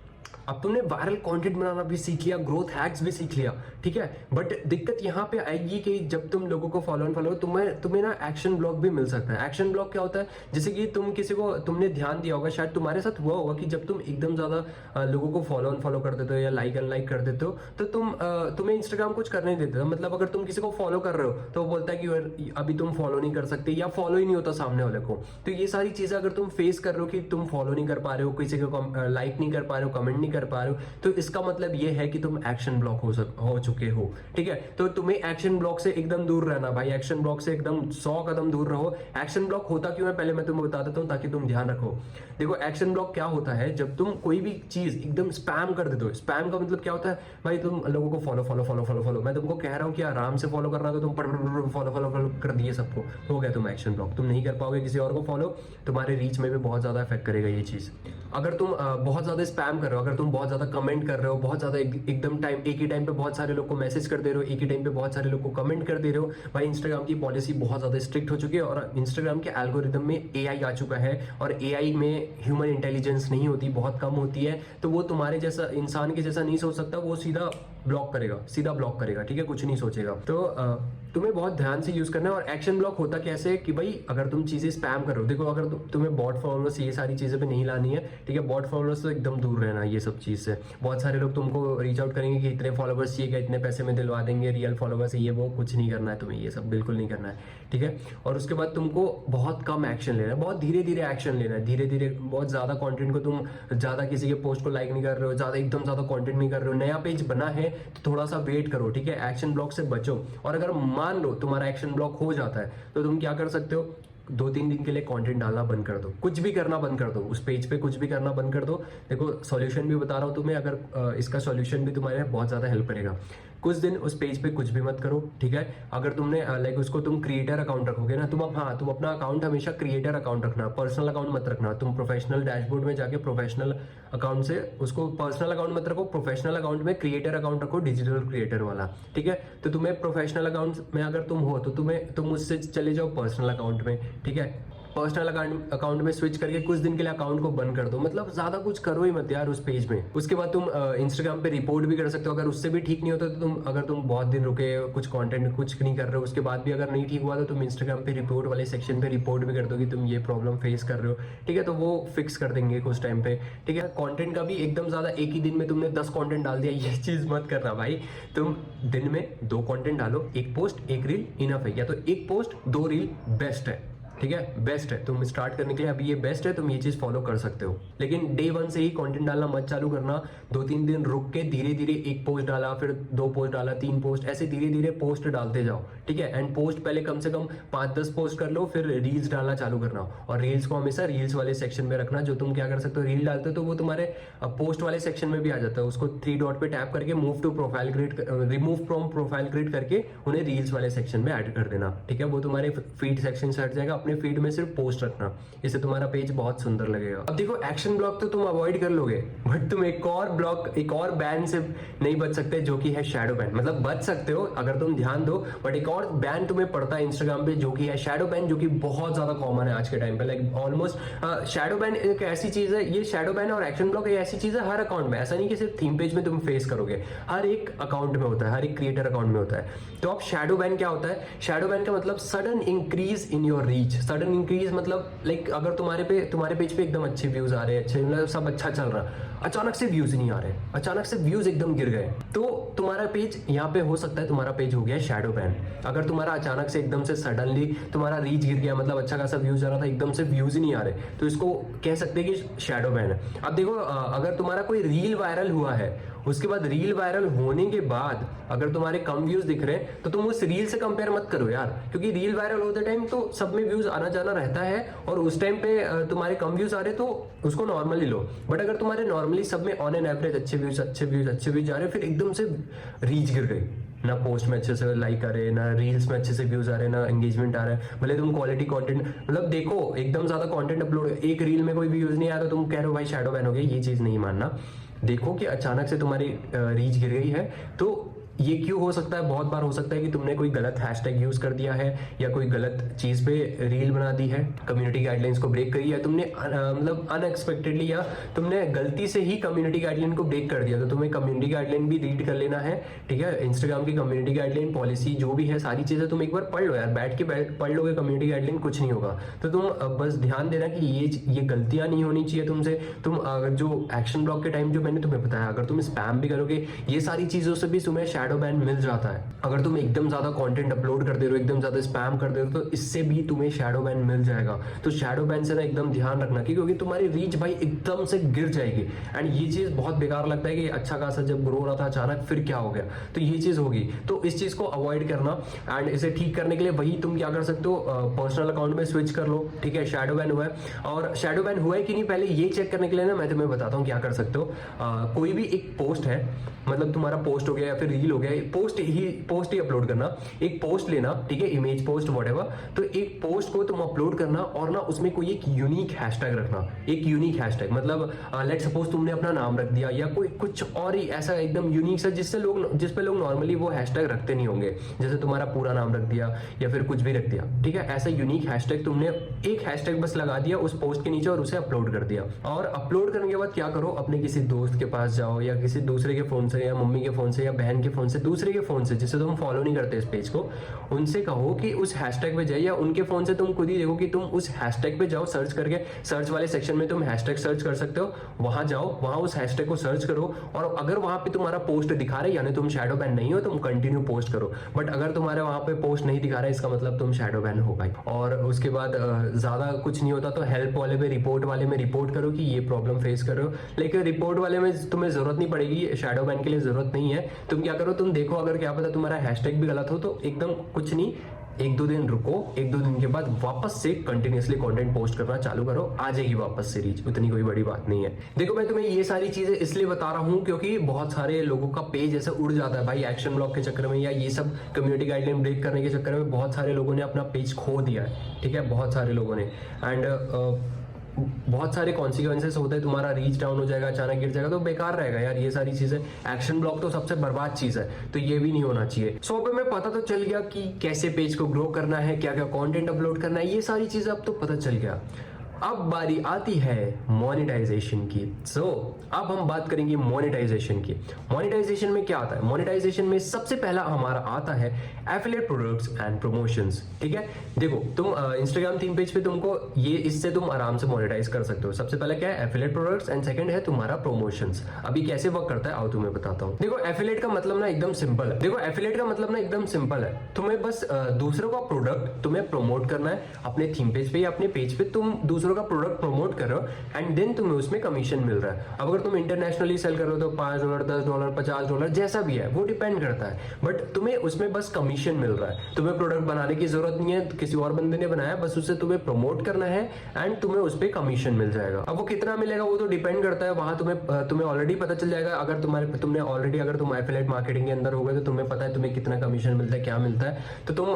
अब तुमने वायरल कंटेंट बनाना भी सीख लिया, ग्रोथ हैक्स भी सीख लिया, ठीक है, बट दिक्कत यहाँ पे आएगी कि जब तुम लोगों को फॉलो तुम्हें ना एक्शन ब्लॉक भी मिल सकता है। एक्शन ब्लॉक क्या होता है, जैसे कि तुम किसी को, तुमने ध्यान दिया होगा, शायद तुम्हारे साथ हुआ होगा कि जब तुम एकदम ज्यादा लोगों को फॉलो कर देते हो या लाइक अनलाइक कर देते हो, तो तुम्हें इंस्टाग्राम कुछ करने नहीं देता। मतलब अगर तुम किसी को फॉलो कर रहे हो तो वो बोलता है कि अभी तुम फॉलो नहीं कर सकते, या फॉलो ही नहीं होता सामने वाले को। तो ये सारी चीजें अगर तुम फेस कर रहे हो कि तुम फॉलो नहीं कर पा रहे हो, किसी को लाइक नहीं कर पा रहे हो, कमेंट नहीं कर पा रहे हो, तो इसका मतलब ये है कि तुम एक्शन ब्लॉक हो चुके हो। ठीक है, तो तुम्हें एक्शन ब्लॉक से एकदम दूर रहना भाई, एक्शन ब्लॉक से एकदम 100 कदम दूर रहो। एक्शन ब्लॉक होता क्यों है पहले मैं तुम्हें बता देता हूं ताकि तुम ध्यान रखो। देखो, एक्शन ब्लॉक क्या होता है, जब तुम कोई भी चीज एकदम स्पैम कर देते हो। स्पैम का मतलब क्या होता है भाई, तुम लोगों को follow follow follow follow follow, मैं तुमको कह रहा हूं कि आराम से फॉलो करना, तो तुम फॉलो फॉलो फॉलो कर दिए सबको, हो गया तुम एक्शन ब्लॉक। तुम नहीं कर पाओगे किसी और को फॉलो, तुम्हारे रीच में भी बहुत ज्यादा इफेक्ट करेगा ये चीज। अगर तुम बहुत ज्यादा स्पैम कर रहे हो, अगर तुम बहुत ज्यादा कमेंट कर रहे हो, बहुत ज्यादा एकदम टाइम एक ही टाइम पे बहुत सारे लोग को मैसेज कर दे रहे हो, एक ही टाइम पे बहुत सारे लोग को कमेंट कर दे रहे हो, भाई इंस्टाग्राम की पॉलिसी बहुत ज्यादा स्ट्रिक्ट हो चुकी है और इंस्टाग्राम के एल्गोरिदम में एआई आ चुका है और एआई में ह्यूमन इंटेलिजेंस नहीं होती, बहुत कम होती है। तो वो तुम्हारे जैसा इंसान के जैसा नहीं सोच सकता, वो सीधा ब्लॉक करेगा, सीधा ब्लॉक करेगा, ठीक है, कुछ नहीं सोचेगा। तो तुम्हें बहुत ध्यान से यूज करना है। और एक्शन ब्लॉक होता कैसे है कि भाई अगर तुम चीजें स्पैम करो, देखो अगर तुम्हें बॉट फॉलोअर्स ये सारी चीजें पे नहीं लानी है, ठीक है, बॉट फॉलोअर्स तो एकदम दूर रहना ये सब चीज से। बहुत सारे लोग तुमको रीच आउट करेंगे कि इतने फॉलोअर्स चाहिए, इतने पैसे में दिलवा देंगे, रियल फॉलोअर्स ये वो, कुछ नहीं करना है तुम्हें, ये सब बिल्कुल नहीं करना है, ठीक है। और उसके बाद तुमको बहुत कम एक्शन लेना है, बहुत धीरे धीरे एक्शन लेना है, धीरे धीरे। बहुत ज्यादा कंटेंट को तुम ज्यादा किसी के पोस्ट को लाइक नहीं कर रहे हो, ज्यादा एकदम ज्यादा कंटेंट नहीं कर रहे हो, नया पेज बना है तो थोड़ा सा वेट करो, ठीक है, एक्शन ब्लॉक से बचो। और अगर मान लो तुम्हारा एक्शन ब्लॉक हो जाता है तो तुम क्या कर सकते हो, 2-3 दिन के लिए कंटेंट डालना बंद कर दो, कुछ भी करना बंद कर दो, उस पेज पे कुछ भी करना बंद कर दो। देखो सॉल्यूशन भी बता रहा हूं तुम्हें, अगर इसका सॉल्यूशन भी तुम्हारे बहुत ज्यादा हेल्प करेगा। कुछ दिन उस पेज पे कुछ भी मत करो, ठीक है। अगर तुमने लाइक उसको तुम क्रिएटर अकाउंट रखोगे ना, तुम अपना अकाउंट हमेशा क्रिएटर अकाउंट रखना, पर्सनल अकाउंट मत रखना। तुम प्रोफेशनल डैशबोर्ड में जाके प्रोफेशनल अकाउंट से उसको पर्सनल अकाउंट मत रखो, प्रोफेशनल अकाउंट में क्रिएटर अकाउंट रखो, डिजिटल क्रिएटर वाला, ठीक है। तो तुम्हें प्रोफेशनल अकाउंट में अगर तुम हो तो तुम उससे चले जाओ पर्सनल अकाउंट में, ठीक है। पर्सनल अकाउंट में स्विच करके कुछ दिन के लिए अकाउंट को बंद कर दो, मतलब ज्यादा कुछ करो ही मत यार उस पेज में। उसके बाद तुम इंस्टाग्राम पे रिपोर्ट भी कर सकते हो, अगर उससे भी ठीक नहीं होता तो अगर तुम बहुत दिन रुके, कुछ कंटेंट कुछ नहीं कर रहे हो, उसके बाद भी अगर नहीं ठीक हुआ तो तुम इंस्टाग्राम पे रिपोर्ट वाले सेक्शन पे रिपोर्ट भी कर दो कि तुम ये प्रॉब्लम फेस कर रहे हो, ठीक है। तो वो फिक्स कर देंगे कुछ टाइम पे, ठीक है। कंटेंट का भी एकदम ज्यादा एक ही दिन में तुमने 10 कंटेंट डाल दिया, ये चीज मत करना भाई। तुम दिन में 2 कंटेंट डालो, 1 पोस्ट 1 रील इनफ है, या तो 1 पोस्ट 2 रील बेस्ट है, ठीक है, बेस्ट है। तुम स्टार्ट करने के लिए अभी ये बेस्ट है, तुम ये चीज फॉलो कर सकते हो। लेकिन डे 1 से ही कंटेंट डालना मत चालू करना, 2-3 दिन रुक के धीरे धीरे 1 पोस्ट डाला, फिर 2 पोस्ट डाला, 3 पोस्ट, ऐसे धीरे धीरे पोस्ट डालते जाओ, ठीक है। एंड पोस्ट पहले कम से कम 5-10 पोस्ट कर लो, फिर रील्स डालना चालू करना। और रील्स को हमेशा रील्स वाले सेक्शन में रखना। जो तुम क्या कर सकते हो, रील डालते हो तो वो तुम्हारे पोस्ट वाले सेक्शन में भी आ जाता है, उसको 3 डॉट पे टैप करके move to profile create, remove from profile create करके उन्हें रील्स वाले सेक्शन में ऐड कर देना, ठीक है। वो तुम्हारे फीड सेक्शन से हट जाएगा, अपने फीड में सिर्फ पोस्ट रखना, इससे तुम्हारा पेज बहुत सुंदर लगेगा। अब देखो एक्शन ब्लॉक तो तुम अवॉइड कर लोगे, बट तुम एक और बैन से नहीं बच सकते, जो कि है शैडो बैन। मतलब बच सकते हो अगर तुम ध्यान दो, बट एक और बैन तुम्हें पड़ता है इंस्टाग्राम पे, जो कि है शैडो बैन, जो कि बहुत ज्यादा कॉमन है आज के टाइम पे। लाइक ऑलमोस्ट शैडो बैन एक ऐसी चीज है, ये शैडो बैन और एक्शन ब्लॉक एक ऐसी चीज है हर अकाउंट में, ऐसा नहीं कि सिर्फ थीम पेज में तुम फेस करोगे, हर एक अकाउंट में होता है, हर एक क्रिएटर अकाउंट में होता है। तो अब शैडो बैन क्या होता है? शैडो बैन का मतलब sudden increase in your reach. Sudden increase मतलब लाइक अगर तुम्हारे पेज पे एकदम अच्छे व्यूज आ रहे हैं, अच्छे मतलब सब अच्छा चल रहा है, अचानक से व्यूज नहीं आ रहे, अचानक से व्यूज एकदम गिर गए, तो तुम्हारा पेज यहाँ पे हो सकता है तुम्हारा पेज हो गया शैडो बैन। अगर तुम्हारा अचानक से एकदम से सडनली तुम्हारा रीच गिर गया, मतलब अच्छा खासा व्यूज आ रहा था, एकदम से व्यूज ही नहीं आ रहे, तो इसको कह सकते हैं कि शैडो बैन है। अब देखो अगर तुम्हारा कोई रील वायरल हुआ है, उसके बाद रील वायरल होने के बाद अगर तुम्हारे कम व्यूज दिख रहे हैं, तो तुम उस रील से कंपेयर मत करो यार, क्योंकि रील वायरल होते टाइम तो सब में व्यूज आना जाना रहता है, और उस टाइम पे तुम्हारे कम व्यूज आ रहे तो उसको नॉर्मली लो। बट अगर तुम्हारे नॉर्मली सब में ऑन एन एवरेज अच्छे व्यूज आ रहे, फिर एकदम से रीच गिर गई, ना पोस्ट में अच्छे से लाइक आ रहे, ना रील्स में अच्छे से व्यूज आ रहे, ना एंगेजमेंट आ रहा है, भले तुम क्वालिटी कंटेंट, मतलब देखो एकदम ज्यादा कंटेंट अपलोड, एक रील में कोई व्यूज नहीं आया तो तुम कह रहे हो भाई शैडो बैन हो गया, ये चीज नहीं मानना। देखो कि अचानक से तुम्हारी रीच गिर गई है, तो ये क्यों हो सकता है? बहुत बार हो सकता है कि तुमने कोई गलत हैशटैग यूज कर दिया है, या कोई गलत चीज पे रील बना दी है, कम्युनिटी गाइडलाइंस को ब्रेक करी है तुमने, मतलब अनएक्सपेक्टेडली, या तुमने गलती से ही कम्युनिटी गाइडलाइन को ब्रेक कर दिया, तो तुम्हें कम्युनिटी गाइडलाइन भी रीड कर लेना है, ठीक है। इंस्टाग्राम की कम्युनिटी गाइडलाइन पॉलिसी जो भी है, सारी चीजें तुम एक बार पढ़ लो यार, बैठ के पढ़ लोगे कम्युनिटी गाइडलाइन, कुछ नहीं होगा। तो तुम बस ध्यान देना कि ये गलतियां नहीं होनी चाहिए तुमसे। तुम जो एक्शन ब्लॉक के टाइम जो मैंने तुम्हें बताया, अगर तुम स्पैम भी करोगे, ये सारी चीजों से भी तुम्हें शैडो बैन मिल जाता है। अगर तुम एकदम ज्यादा कंटेंट अपलोड कर दे रहे हो, एकदम ज्यादा स्पैम कर दे रहे हो, तो इससे भी तुम्हें शैडो बैन मिल जाएगा। तो शैडो बैन से ना एकदम ध्यान रखना, क्योंकि तुम्हारी रीच भाई एकदम से गिर जाएगी, एंड ये चीज बहुत बेकार लगता है कि अच्छा खासा जब ग्रो रहा था अचानक फिर क्या हो गया, तो ये चीज होगी। तो इस चीज को अवॉइड करना, एंड इसे ठीक करने के लिए वही तुम क्या कर सकते हो, पर्सनल अकाउंट में स्विच कर लो, ठीक है। शैडो बैन हुआ है, और शैडो बैन हुआ है कि नहीं पहले ये चेक करने के लिए ना मैं तुम्हें बताता हूँ क्या कर सकते हो। कोई भी एक पोस्ट है, मतलब तुम्हारा पोस्ट हो गया या फिर रील हो हो गया, पोस्ट ही अपलोड करना, एक पोस्ट लेना, ठीक है, इमेज पोस्ट व्हाटएवर, तो एक पोस्ट को तुम अपलोड करना और ना उसमें कोई एक यूनिक हैशटैग रखना, एक यूनिक हैशटैग, मतलब लेट सपोज तुमने अपना नाम रख दिया या कोई कुछ और ही ऐसा एकदम यूनिक सा जिस पे लोग नॉर्मली वो हैशटैग रखते नहीं होंगे, जैसे तुम्हारा पूरा नाम रख दिया या फिर कुछ भी रख दिया, ठीक है, ऐसा यूनिक हैशटैग तुमने एक हैशटैग बस लगा दिया उस पोस्ट के नीचे और उसे अपलोड कर दिया। और अपलोड करने के बाद क्या करो, अपने किसी दोस्त के पास जाओ या किसी दूसरे के फोन से या मम्मी के फोन से या बहन के फोन से, दूसरे के फोन से जिसे तुम फॉलो नहीं करते इस पेज को, उनसे कहो कि उस हैशटैग पे जाए, या उनके फोन से तुम खुद ही देखो कि तुम उस हैशटैग पे जाओ, सर्च करके, सर्च वाले सेक्शन में तुम हैशटैग सर्च कर सकते हो, वहां जाओ, वहां उस हैशटैग को सर्च करो, और अगर वहां पे तुम्हारा पोस्ट दिखा रहा है यानी तुम शैडो बैन नहीं हो, तुम कंटिन्यू पोस्ट करो। बट अगर तुम्हारे वहां पे पोस्ट नहीं दिखा रहा है इसका मतलब तुम शैडो बैन हो गए। और उसके बाद ज्यादा कुछ नहीं होता तो हेल्प वाले में, रिपोर्ट वाले में रिपोर्ट करो कि ये प्रॉब्लम फेस कर रहे हो, लेकिन रिपोर्ट वाले में तुम्हें जरूरत नहीं पड़ेगी, शैडो बैन के लिए जरूरत नहीं है। तुम क्या करो, तुम देखो अगर क्या पता तुम्हारा हैशटैग भी गलत हो तो एकदम कुछ नहीं, एक दो दिन रुको, एक दो दिन के बाद वापस से कंटिन्यूअसली कंटेंट पोस्ट करना चालू करो, आ जाएगी वापस से रीच, उतनी कोई बड़ी बात नहीं है। देखो मैं तुम्हें ये सारी चीजें इसलिए बता रहा हूँ क्योंकि बहुत सारे लोगों का पेज ऐसे उड़ जाता है भाई, एक्शन ब्लॉक के चक्कर में या ये सब कम्युनिटी गाइडलाइन ब्रेक करने के चक्कर में बहुत सारे लोगों ने अपना पेज खो दिया है, ठीक है, बहुत सारे लोगों ने, एंड बहुत सारे कॉन्सिक्वेंसेस होते हैं, तुम्हारा रीच डाउन हो जाएगा, अचानक गिर जाएगा, तो बेकार रहेगा यार ये सारी चीजें। एक्शन ब्लॉक तो सबसे बर्बाद चीज है, तो ये भी नहीं होना चाहिए। सो अब हमें पता तो चल गया कि कैसे पेज को ग्रो करना है, क्या क्या कंटेंट अपलोड करना है, ये सारी चीजें अब तो पता चल गया। अब बारी आती है मोनेटाइजेशन की। सो अब हम बात करेंगे मोनेटाइजेशन की। मोनेटाइजेशन में क्या आता है? मोनेटाइजेशन में सबसे पहला हमारा आता है एफिलिएट प्रोडक्ट्स एंड प्रमोशंस, ठीक है। देखो तुम इंस्टाग्राम थीम पेज पे तुमको ये इससे तुम आराम से मोनेटाइज कर सकते हो। सबसे पहले क्या है? एफिलिएट प्रोडक्ट्स, एंड सेकंड है तुम्हारा प्रमोशंस। अभी कैसे वर्क करता है आओ तुम्हें बताता हूँ। देखो एफिलिएट का मतलब ना एकदम सिंपल है। देखो एफिलिएट का मतलब ना एकदम सिंपल है, तुम्हें बस दूसरों का प्रोडक्ट तुम्हें प्रमोट करना है अपने थीम पेज पे या अपने पेज पे, तुम दूसरों का प्रोडक्ट प्रमोट कर रहे हो एंड देन तुम्हें उसमें कमीशन मिल रहा है। अब अगर तुम इंटरनेशनली सेल कर रहे हो तो $5, $10, $50 जैसा भी है वो डिपेंड करता है, बट तुम्हें उसमें बस कमीशन मिल रहा है। तुम्हें प्रोडक्ट बनाने की जरूरत नहीं है, किसी और बंदे ने बनाया, बस उसे तुम्हें प्रमोट करना है एंड तुम्हें उस पर कमीशन मिल जाएगा। अब वो कितना मिलेगा वो तो डिपेंड करता है, वहां तुम्हें ऑलरेडी पता चल जाएगा। अगर तुमने ऑलरेडी अगर तुम एफिलिएट मार्केटिंग के अंदर हो गए तो तुम्हें पता है तुम्हें कितना कमीशन मिलता है, क्या मिलता है, तो तुम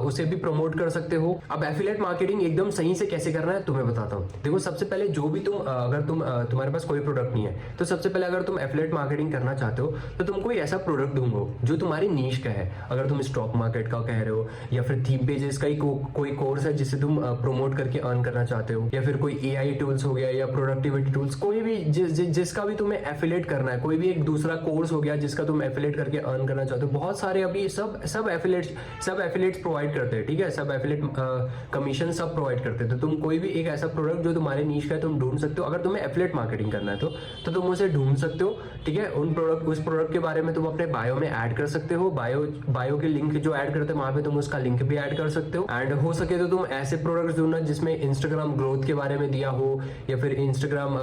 उसे भी प्रमोट कर सकते हो। अब एफिलिएट मार्केटिंग एकदम सही से कैसे करना है तुम्हें बताता हूँ। देखो सबसे पहले जो भी अगर तुम्हारे पास कोई प्रोडक्ट नहीं है तो सबसे पहले अगर तुम एफिलिएट मार्केटिंग करना चाहते हो तो तुम कोई ऐसा प्रोडक्ट ढूंढो जो तुम्हारी नीश का है। अगर तुम स्टॉक मार्केट का कह रहे हो या फिर थीम पेजेस का ही कोई कोर्स है जिसे तुम प्रमोट करके अर्न करना चाहते हो, या फिर कोई एआई टूल्स हो गया या प्रोडक्टिविटी टूल्स, कोई भी जिसका भी तुम्हें एफिलिएट करना है, कोई भी एक दूसरा कोर्स हो गया जिसका तुम एफिलिएट करके अर्न करना चाहते हो। बहुत सारे अभी सब एफिलिएट्स प्रोवाइड करते हैं, ठीक है, सब एफिलिएट कमीशन सब प्रोवाइड करते हैं। तो तुम कोई भी एक ऐसा प्रोडक्ट जो तुम्हारे नीश का है तुम ढूंढ सकते हो। अगर तुम्हें एफिलिएट मार्केटिंग करना है तो तुम उसे ढूंढ सकते हो, ठीक है। उस प्रोडक्ट के बारे में तुम अपने बायो में ऐड कर सकते हो। बायो के लिंक जो ऐड करते हैं वहां पे तुम उसका लिंक भी ऐड कर सकते हो। एंड हो सके तो तुम ऐसे प्रोडक्ट्स ढूंढना जिसमें इंस्टाग्राम ग्रोथ के बारे में दिया हो, या फिर इंस्टाग्राम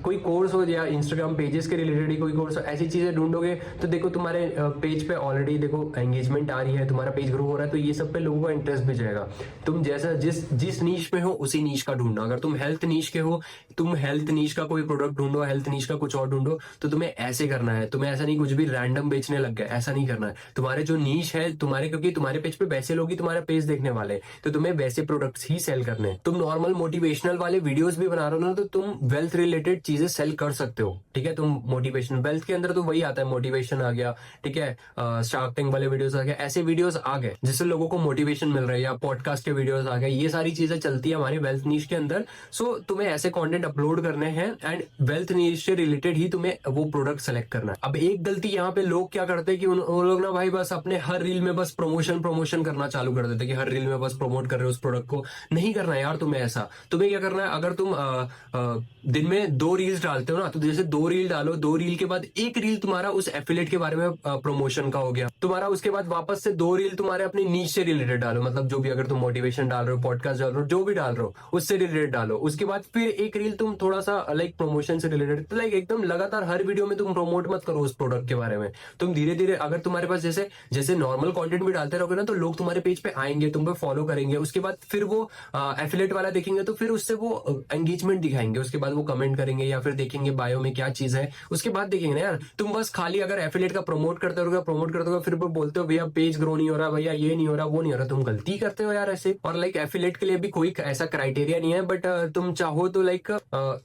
कोई कोर्स हो, या इंस्टाग्राम पेजेस के रिलेटेड ही कोई कोर्स हो। ऐसी चीजें ढूंढोगे तो देखो तुम्हारे पेज पे ऑलरेडी देखो एंगेजमेंट आ रही है, तुम्हारा पेज ग्रो हो रहा है, तो ये सब पे लोगों का इंटरेस्ट भी जाएगा। तुम जैसा जिस नीश में हो उसी नीश का ढूंढना। अगर तुम हेल्थ नीश के हो, तुम हेल्थ नीश का कोई प्रोडक्ट ढूंढो, हेल्थ नीश का कुछ और ढूंढो, तो तुम्हें ऐसे करना है। तुम्हें ऐसा नहीं कुछ भी रैंडम बेचने लग गया, ऐसा नहीं करना है। तुम्हारे जो नीश है तुम्हारे, क्योंकि तुम्हारे पेज पे वैसे लोग ही तुम्हारा पेज देखने वाले, तो तुम्हें वैसे प्रोडक्ट्स ही सेल करने हैं। तुम नॉर्मल मोटिवेशनल वाले वीडियोस भी बना रहे हो ना, तो तुम वेल्थ रिलेटेड चीजें सेल कर सकते हो, ठीक है। तुम मोटिवेशन, वेल्थ के अंदर तो वही आता है, मोटिवेशन आ गया, ठीक है, शार्क टैंक वाले वीडियोस आ गए, ऐसे वीडियोस आ गए जिससे लोगों को मोटिवेशन मिल रहा है, या पॉडकास्ट के वीडियोस आ गए। ये सारी चीजें चलती है हमारी वेल्थ नीश के अंदर। सो तुम्हें ऐसे कंटेंट अपलोड करने हैं एंड वेल्थ नीश से रिलेटेड ही तुम्हें वो प्रोडक्ट सेलेक्ट करना है। अब एक गलती यहाँ पे लोग क्या करते हैं कि उन लोग ना भाई बस अपने हर रील में बस प्रमोशन करना चालू कर देते कि हर रील में बस प्रमोट कर रहे हो उस प्रोडक्ट को। नहीं करना यार तुम्हें ऐसा। तुम्हें क्या करना है, अगर तुम दिन में 2 रील्स डालते हो ना, तो जैसे 2 रील डालो, 2 रील के बाद एक रील तुम्हारा उस एफिलिएट के बारे में प्रमोशन का हो गया तुम्हारा। उसके बाद वापस से 2 रील तुम्हारे अपनी नीश से रिलेटेड डालो, मतलब जो भी, अगर तुम मोटिवेशन डाल रहे हो, पॉडकास्ट डाल रहे हो, जो भी डाल रहे हो उससे रिलेटेड डालो, उसके बाद फिर एक रील तुम थोड़ा सा लाइक प्रमोशन से रिलेटेड, तो लाइक एकदम लगातार हर वीडियो में तुम प्रमोट मत करो उस प्रोडक्ट के बारे में। तुम धीरे धीरे, अगर तुम्हारे पास जैसे जैसे नॉर्मल कंटेंट भी डालते रहोगे ना, तो लोग तुम्हारे पेज पे आएंगे, तुम पे फॉलो करेंगे, उसके बाद फिर वो एफिलेट वाला देखेंगे तो फिर उससे वो एंगेजमेंट दिखाएंगे, उसके बाद वो कमेंट करेंगे या फिर देखेंगे बायो में क्या चीज है, उसके बाद देखेंगे ना यार। तुम बस खाली अगर एफिलेट का प्रमोट करते रहोगे फिर वो बोलते हो भैया पेज ग्रो नहीं हो रहा, भैया ये नहीं हो रहा, वो नहीं हो रहा, तुम गलती करते हो यार ऐसे। और लाइक एफिलेट के लिए भी कोई ऐसा क्राइटेरिया नहीं है, बट तुम चाहो तो लाइक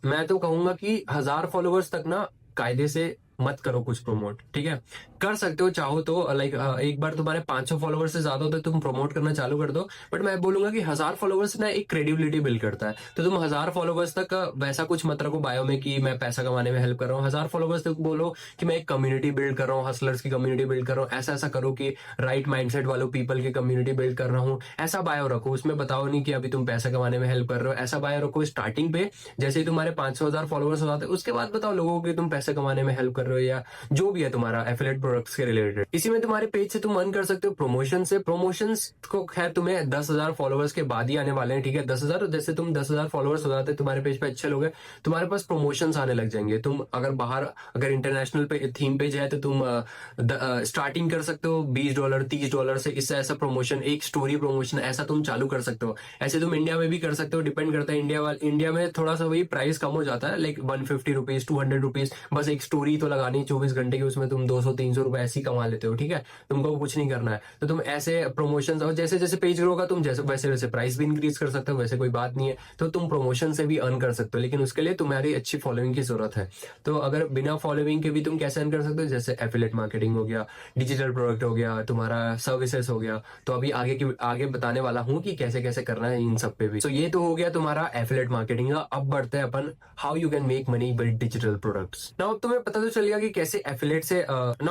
मैं तो कहूंगा कि 1000 फॉलोवर्स तक ना कायदे से मत करो कुछ प्रमोट, ठीक है। कर सकते हो चाहो तो, लाइक एक बार तुम्हारे 500 फॉलोवर्स से ज्यादा होते तुम प्रमोट करना चालू कर दो, बट मैं बोलूंगा कि 1000 फॉलोवर्स ना एक क्रेडिबिलिटी बिल्ड करता है। तो तुम 1000 फॉलोवर्स तक वैसा कुछ मत रखो बायो में कि मैं पैसा कमाने में हेल्प कर रहा हूँ। 1000 फॉलोवर्स तक बोलो कि मैं एक कम्युनिटी बिल्ड कर रहा हूँ, हसलर्स की कम्युनिटी बिल्ड कर रहा हूँ, ऐसा ऐसा करो कि राइट माइंडसेट वालों पीपल की कम्युनिटी बिल्ड कर रहा हूँ, ऐसा बायो रखो। उसमें बताओ नहीं कि अभी तुम पैसा कमाने में हेल्प कर रहे हो, ऐसा बायो रखो स्टार्टिंग पे। जैसे ही तुम्हारे 500,000 फॉलोवर्स हो जाते हैं उसके बाद बताओ लोगों को तुम पैसे कमाने में हेल्प कर रहे हो या जो भी है तुम्हारा एफिलिएट प्रोडक्ट्स के रिलेटेड। इसी में तुम्हारे पेज से तुम अर्न कर सकते हो प्रमोशन से। प्रमोशंस को खैर तुम्हें 10,000 फॉलोवर्स के बाद ही आने वाले हैं, ठीक है। 10,000, जैसे तुम 10,000 फॉलोवर्स हो जाते हैं तुम्हारे पेज पे अच्छे लोग हैं, तुम्हारे पास प्रमोशंस आने लग जाएंगे। तुम अगर बाहर अगर इंटरनेशनल पे थीम पेज है तो तुम स्टार्टिंग कर सकते हो $20 $30 से, इससे ऐसा प्रमोशन, एक स्टोरी प्रमोशन ऐसा तुम चालू कर सकते हो। ऐसे तुम इंडिया में भी कर सकते हो, डिपेंड करता है। इंडिया में थोड़ा सा वही प्राइस कम हो जाता है, लाइक 150 रुपीज 200 रुपीज, बस एक स्टोरी तो लगानी 24 घंटे की, उसमें तुम 200-300 रुपए ऐसे ही कमा लेते हो, ठीक है। तुमको कुछ नहीं करना है। तो तुम ऐसे प्रमोशन, और जैसे जैसे पेज ग्रो होगा तुम जैसे वैसे वैसे प्राइस भी इंक्रीज कर सकते हो, वैसे कोई बात नहीं है। तो तुम प्रमोशन से भी अर्न कर सकते हो, लेकिन उसके लिए तुम्हारी अच्छी फॉलोइंग की जरूरत है। तो अगर बिना फॉलोइंग के भी तुम कैसे अर्न कर सकते हो, जैसे एफिलिएट मार्केटिंग हो गया, डिजिटल प्रोडक्ट हो गया, तुम्हारा सर्विसेज हो गया। तो अभी आगे बताने वाला हूं कि कैसे कैसे करना है इन सब पे भी। तो ये तो हो गया तुम्हारा एफिलिएट मार्केटिंग का। अब बढ़ते हैं अपन how you can make money with digital products. Now तुम्हें पता तो चल गया कि कैसे एफिलिएट से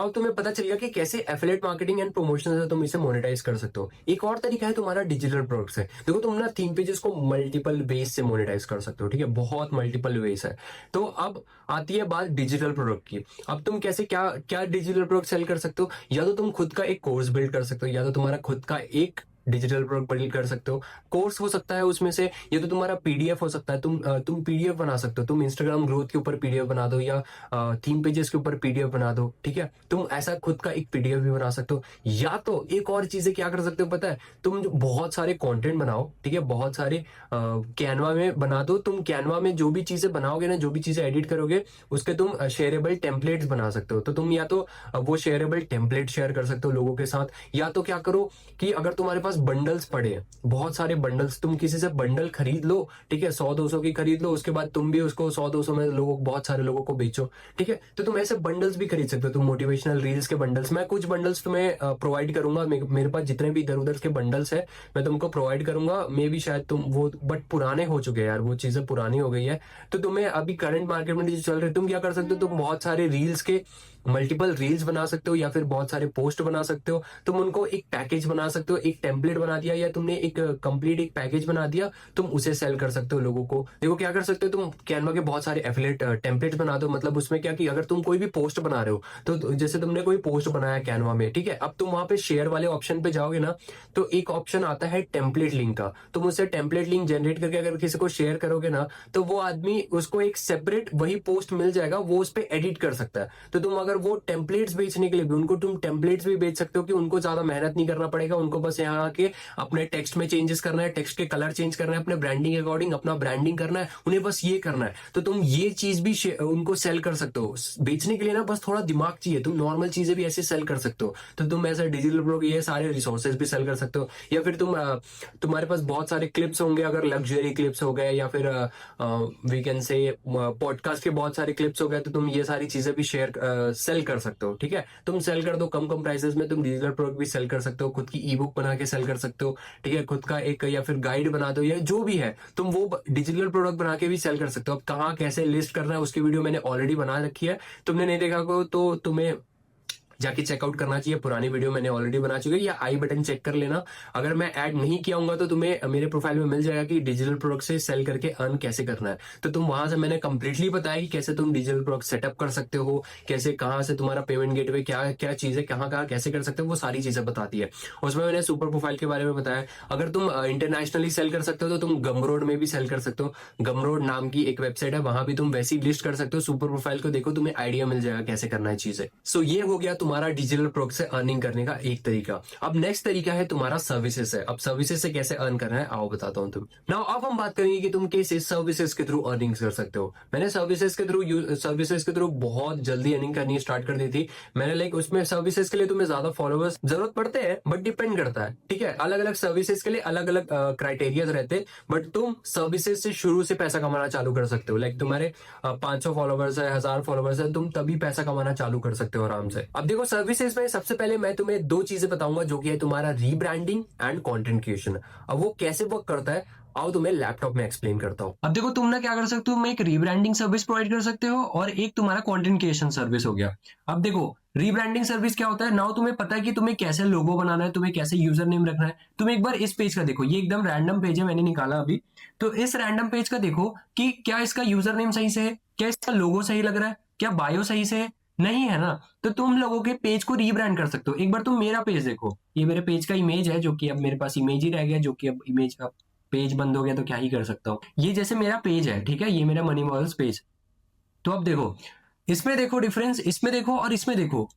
तुम्हें पता चल गया कि कैसे एफिलिएट मार्केटिंग एंड प्रमोशन से तुम इसे मोनेटाइज कर सकते हो। एक और तरीका है तुम्हारा डिजिटल प्रोडक्ट से। देखो तुम ना थीम पेजेस को मल्टीपल वेज से मोनेटाइज कर सकते हो, ठीक है। बहुत मल्टीपल वेज है। तो अब आती है बात डिजिटल प्रोडक्ट की। अब तुम कैसे क्या क्या डिजिटल प्रोडक्ट सेल कर सकते हो। या तो तुम खुद का एक कोर्स बिल्ड कर सकते हो, या तो तुम्हारा खुद का एक डिजिटल प्रोडक्ट बिल्ड कर सकते हो। कोर्स हो सकता है उसमें से, या तो तुम्हारा पीडीएफ हो सकता है। तुम पीडीएफ बना सकते हो। तुम इंस्टाग्राम ग्रोथ के ऊपर पीडीएफ बना दो, या थीम पेजेस के ऊपर पीडीएफ बना दो, ठीक है। तुम ऐसा खुद का एक पीडीएफ भी बना सकते हो। या तो एक और चीजें क्या कर सकते हो पता है, तुम बहुत सारे कंटेंट बनाओ, ठीक है। बहुत सारे कैनवा में बना दो। तुम कैनवा में जो भी चीजें बनाओगे ना, जो भी चीजें एडिट करोगे, उसके तुम शेयरेबल टेम्पलेट्स बना सकते हो। तो तुम या तो वो शेयरेबल टेम्पलेट शेयर कर सकते हो लोगों के साथ, या तो क्या करो कि अगर तुम्हारे पास बंडल्स पड़े हैं, बहुत सारे बंडल्स, तुम किसी से बंडल खरीद लो, ठीक है। 100-200 की खरीद लो, उसके बाद तुम भी उसको 100-200 में बहुत सारे लोगों को बेचो, ठीक है। तो तुम ऐसे बंडल्स भी खरीद सकते हो। तुम मोटिवेशनल रील्स के बंडल्स, मैं कुछ बंडल्स तुम्हें प्रोवाइड करूंगा। मेरे पास जितने भी इधर उधर के बंडल्स है मैं तुमको प्रोवाइड करूंगा। मे भी शायद तुम वो, बट पुराने हो चुके हैं यार, वो चीजें पुरानी हो गई है। तो तुम्हें अभी करंट मार्केट में जो चल रहे, तुम क्या कर सकते हो, तुम बहुत सारे रील्स के मल्टीपल रील्स बना सकते हो, या फिर बहुत सारे पोस्ट बना सकते हो। तुम उनको एक पैकेज बना सकते हो, एक टेम्पलेट बना दिया, या तुमने एक कंप्लीट एक पैकेज बना दिया, तुम उसे सेल कर सकते हो लोगों को। देखो क्या कर सकते हो, तुम कैनवा के बहुत सारे एफिलिएट टेम्पलेट्स बना दो। मतलब उसमें क्या कि अगर तुम कोई भी पोस्ट बना रहे हो, तो जैसे तुमने कोई पोस्ट बनाया कैनवा में, ठीक है। अब तुम वहां पे शेयर वाले ऑप्शन पे जाओगे ना, तो एक ऑप्शन आता है टेम्पलेट लिंक का। तुम उससे टेम्पलेट लिंक जनरेट करके अगर किसी को शेयर करोगे ना, तो वो आदमी, उसको एक सेपरेट वही पोस्ट मिल जाएगा, वो उस पर एडिट कर सकता है। तो तुम अगर वो टेम्पलेट्स बेचने के लिए भी उनको तुम टेम्पलेट्स भी बेच सकते हो, कि उनको ज्यादा मेहनत नहीं करना पड़ेगा। उनको बस यहाँ आके अपने टेक्स्ट में चेंजेस करना है, टेक्स्ट के कलर चेंज करना है, अपने ब्रांडिंग के अकॉर्डिंग अपना ब्रांडिंग करना है, उन्हें बस ये करना है। तो तुम ये चीज भी उनको सेल कर सकते हो। बेचने के लिए ना बस थोड़ा दिमाग चाहिए। तुम नॉर्मल चीजें भी ऐसे सेल कर सकते हो। तो तुम ऐसे डिजिटल प्रोडक्ट, ये सारे रिसोर्सेज भी सेल कर सकते हो। या फिर तुम्हारे पास बहुत सारे क्लिप्स होंगे, अगर लग्जरी क्लिप्स हो गए, या फिर वी कैन से पॉडकास्ट के बहुत सारे क्लिप्स हो गए, तो तुम ये सारी चीजें भी सेल कर सकते हो, ठीक है। तुम सेल कर दो कम प्राइसेस में। तुम डिजिटल प्रोडक्ट भी सेल कर सकते हो, खुद की ई बुक बना के सेल कर सकते हो, ठीक है। खुद का एक या फिर गाइड बना दो, या जो भी है तुम वो डिजिटल प्रोडक्ट बना के भी सेल कर सकते हो। अब कहाँ कैसे लिस्ट करना है उसकी वीडियो मैंने ऑलरेडी बना रखी है, तुमने नहीं देखा को तो तुम्हें जाके चेकआउट करना चाहिए। पुरानी वीडियो मैंने ऑलरेडी बना चुकी है, या आई बटन चेक कर लेना। अगर मैं ऐड नहीं किया हूँ तो तुम्हें मेरे प्रोफाइल में मिल जाएगा कि डिजिटल प्रोडक्ट से सेल करके अर्न कैसे करना है। तो तुम वहां से मैंने कंप्लीटली बताया कि कैसे तुम डिजिटल प्रोडक्ट सेटअप कर सकते हो, कैसे कहाँ से तुम्हारा पेमेंट गेटवे क्या क्या चीज है, कहाँ कहाँ कैसे कर सकते हो, वो सारी चीजें बताती है। उसमें मैंने सुपर प्रोफाइल के बारे में बताया। अगर तुम इंटरनेशनली सेल कर सकते हो तो तुम गमरोड में भी सेल कर सकते हो। गमरोड नाम की एक वेबसाइट है, वहां भी तुम वैसी लिस्ट कर सकते हो। सुपर प्रोफाइल को देखो, तुम्हें आइडिया मिल जाएगा कैसे करना है चीजें। सो ये हो गया तुम्हारा डिजिटल प्रोडक्ट से अर्निंग करने का एक तरीका। अब नेक्स्ट तरीका है तुम्हारा सर्विसेज है। अब सर्विसेज से कैसे अर्न करना है आओ बताता हूं तुम। नाउ अब हम बात करेंगे कि तुम कैसे सर्विसेज के थ्रू अर्निंग कर सकते हो। मैंने सर्विसेज के थ्रू बहुत जल्दी अर्निंग करनी स्टार्ट कर दी थी। मैंने लाइक उसमें सर्विसेज के लिए तुम्हें ज्यादा फॉलोअर्स जरूरत पड़ते हैं, बट डिपेंड करता है, ठीक है। अलग अलग सर्विसेज के लिए अलग अलग क्राइटेरिया रहते हैं, बट तुम सर्विसेज से शुरू से पैसा कमाना चालू कर सकते हो। लाइक तुम्हारे 500 फॉलोवर्स है, 1000 फॉलोवर्स है, तुम तभी पैसा कमाना चालू कर सकते हो आराम से। अब देखो सर्विसेज में सबसे पहले मैं तुम्हें दो चीजें बताऊंगा, जो कि है तुम्हारा रीब्रांडिंग एंड कंटेंट क्रिएशन। अब वो कैसे वर्क करता है आओ तुम्हें लैपटॉप में एक्सप्लेन करता हूँ। अब देखो तुम ना क्या कर सकते हो, तुम एक रीब्रांडिंग सर्विस प्रोवाइड कर सकते हो और एक तुम्हारा कंटेंट क्रिएशन सर्विस हो गया। अब देखो रीब्रांडिंग सर्विस क्या होता है, नाउ तुम्हें पता है कि तुम्हें कैसे लोगो बनाना है, तुम्हें कैसे यूजर नेम रखना है। तुम एक बार इस पेज का देखो, ये एकदम रैंडम पेज है, मैंने निकाला अभी। तो इस रैंडम पेज का देखो कि क्या इसका यूजर नेम सही से है, क्या इसका लोगो सही लग रहा है, क्या बायो सही से है, नहीं है ना। तो तुम लोगों के पेज को रीब्रांड कर सकते हो। एक बार तुम मेरा पेज देखो, ये मेरे पेज का इमेज है, जो कि अब मेरे पास इमेज ही रह गया, जो कि अब इमेज का पेज बंद हो गया तो क्या ही कर सकता हूँ। ये जैसे मेरा पेज है, ठीक है, ये मेरा मनी मॉडल्स पेज। तो अब देखो इसमें देखो डिफरेंस, इसमें देखो और इसमें देखो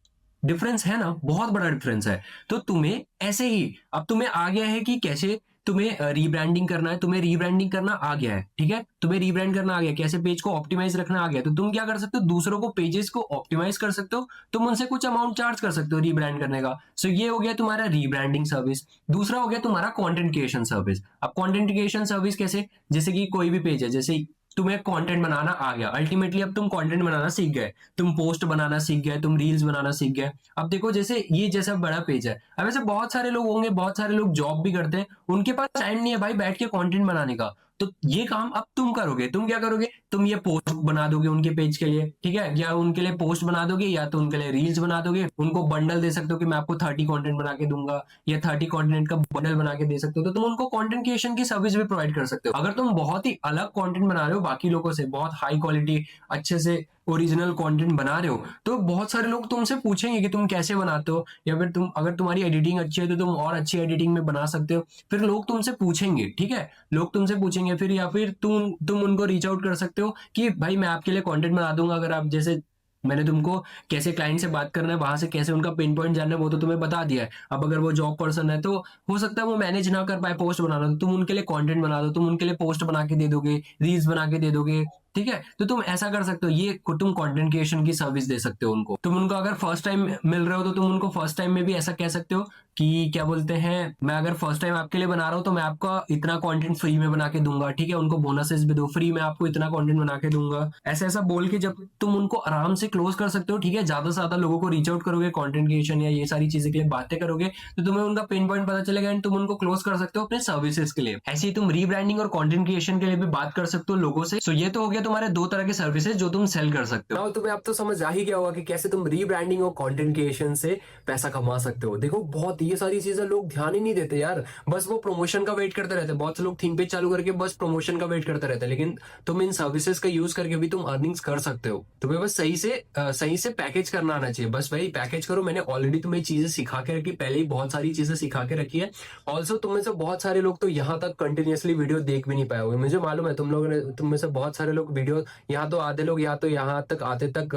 डिफरेंस है ना, बहुत बड़ा डिफरेंस है। तो तुम्हें ऐसे ही अब तुम्हें आ गया है कि कैसे तुम्हें रीब्रांडिंग करना है, तुम्हें रीब्रांडिंग करना आ गया है, ठीक है, तुम्हें रीब्रांड करना आ गया, कैसे पेज को ऑप्टिमाइज रखना आ गया। तो तुम क्या कर सकते हो, दूसरों को पेजेस को ऑप्टिमाइज कर सकते हो, तुम उनसे कुछ अमाउंट चार्ज कर सकते हो रीब्रांड करने का। सो ये हो गया तुम्हारा रीब्रांडिंग सर्विस। दूसरा हो गया तुम्हारा कंटेंट क्रिएशन सर्विस। अब कंटेंट क्रिएशन सर्विस कैसे, जैसे कि कोई भी पेज है, जैसे तुम्हें कंटेंट बनाना आ गया, अल्टीमेटली अब तुम कंटेंट बनाना सीख गए, तुम पोस्ट बनाना सीख गए, तुम रील्स बनाना सीख गए। अब देखो जैसे ये जैसा बड़ा पेज है, अब ऐसे बहुत सारे लोग होंगे, बहुत सारे लोग जॉब भी करते हैं, उनके पास टाइम नहीं है भाई बैठ के कंटेंट बनाने का। तो ये काम अब तुम करोगे। तुम क्या करोगे, तुम ये पोस्ट बना दोगे उनके पेज के लिए, ठीक है, या उनके लिए पोस्ट बना दोगे, या तो उनके लिए रील्स बना दोगे। उनको बंडल दे सकते हो कि मैं आपको 30 कंटेंट बना के दूंगा, या 30 कंटेंट का बंडल बना के दे सकते हो। तो तुम उनको कंटेंट क्रिएशन की सर्विस भी प्रोवाइड कर सकते हो। अगर तुम बहुत ही अलग कंटेंट बना रहे हो बाकी लोगों से, बहुत हाई क्वालिटी अच्छे से ओरिजिनल कंटेंट बना रहे हो, तो बहुत सारे लोग तुमसे पूछेंगे कि तुम कैसे बनाते हो, या फिर तुम अगर तुम्हारी एडिटिंग अच्छी है तो तुम और अच्छी एडिटिंग में बना सकते हो। फिर लोग तुमसे पूछेंगे, ठीक है, लोग तुमसे पूछेंगे फिर, या फिर तुम उनको रीच आउट कर सकते हो कि भाई मैं आपके लिए कंटेंट बना दूंगा। अगर आप जैसे मैंने तुमको कैसे क्लाइंट से बात करना है, वहां से कैसे उनका पिन पॉइंट जानना है, वो तो तुम्हें बता दिया है। अब अगर वो जॉब पर्सन है तो हो सकता है वो मैनेज ना कर पाए पोस्ट बनाना, तो तुम उनके लिए कंटेंट बना दो, तुम उनके लिए पोस्ट बना के दे दोगे, रील्स बना के दे दोगे, ठीक है। तो तुम ऐसा कर सकते हो, ये तुम कंटेंट क्रिएशन की सर्विस दे सकते हो उनको। तुम उनको अगर फर्स्ट टाइम मिल रहे हो तो तुम उनको फर्स्ट टाइम में भी ऐसा कह सकते हो कि क्या बोलते हैं, मैं अगर फर्स्ट टाइम आपके लिए बना रहा हूं तो मैं आपका इतना कंटेंट फ्री में बना के दूंगा, ठीक है, उनको बोनसेस भी दो, फ्री में आपको इतना कंटेंट बना के दूंगा, ऐसा ऐसा बोल के जब तुम उनको आराम से क्लोज कर सकते हो, ठीक है। ज्यादा से ज्यादा लोगों को रीच आउट करोगे कंटेंट क्रिएशन या ये सारी चीजें के लिए बातें करोगे, तो तुम्हें उनका पिन पॉइंट पता चलेगा एंड तुम उनको क्लोज कर सकते हो अपने सर्विसेज के लिए। ऐसे ही तुम रीब्रांडिंग और कंटेंट क्रिएशन के लिए भी बात कर सकते हो लोगों से। सो ये तो हो गया तुम्हारे दो तरह के सर्विसेज जो तुम सेल कर सकते हो। नाउ तुम्हें अब तो समझ आ ही गया होगा कि कैसे तुम रीब्रांडिंग और कंटेंट क्रिएशन से पैसा कमा सकते हो। देखो बहुत ये सारी चीजें लोग ध्यान ही नहीं देते यार, बस वो प्रमोशन का वेट करते रहते हैं। बहुत से लोग थिंक पेज चालू करके बस प्रमोशन का वेट करते रहते हैं, लेकिन तुम इन सर्विसेज का यूज करके भी तुम अर्निंग्स कर सकते हो। तुम्हें बस सही से पैकेज करना आना चाहिए, बस वही पैकेज करो। मैंने ऑलरेडी तुम्हें चीजें सिखा के रखी, पहले ही बहुत सारी चीजें सिखा के रखी है। ऑल्सो तुम में से बहुत सारे लोग तो यहाँ तक कंटिन्यूअसली वीडियो देख भी नहीं पाए हुए, मुझे मालूम है। तुम में से बहुत सारे लोग वीडियो यहाँ तो आधे लोग या तो यहाँ तक आते तक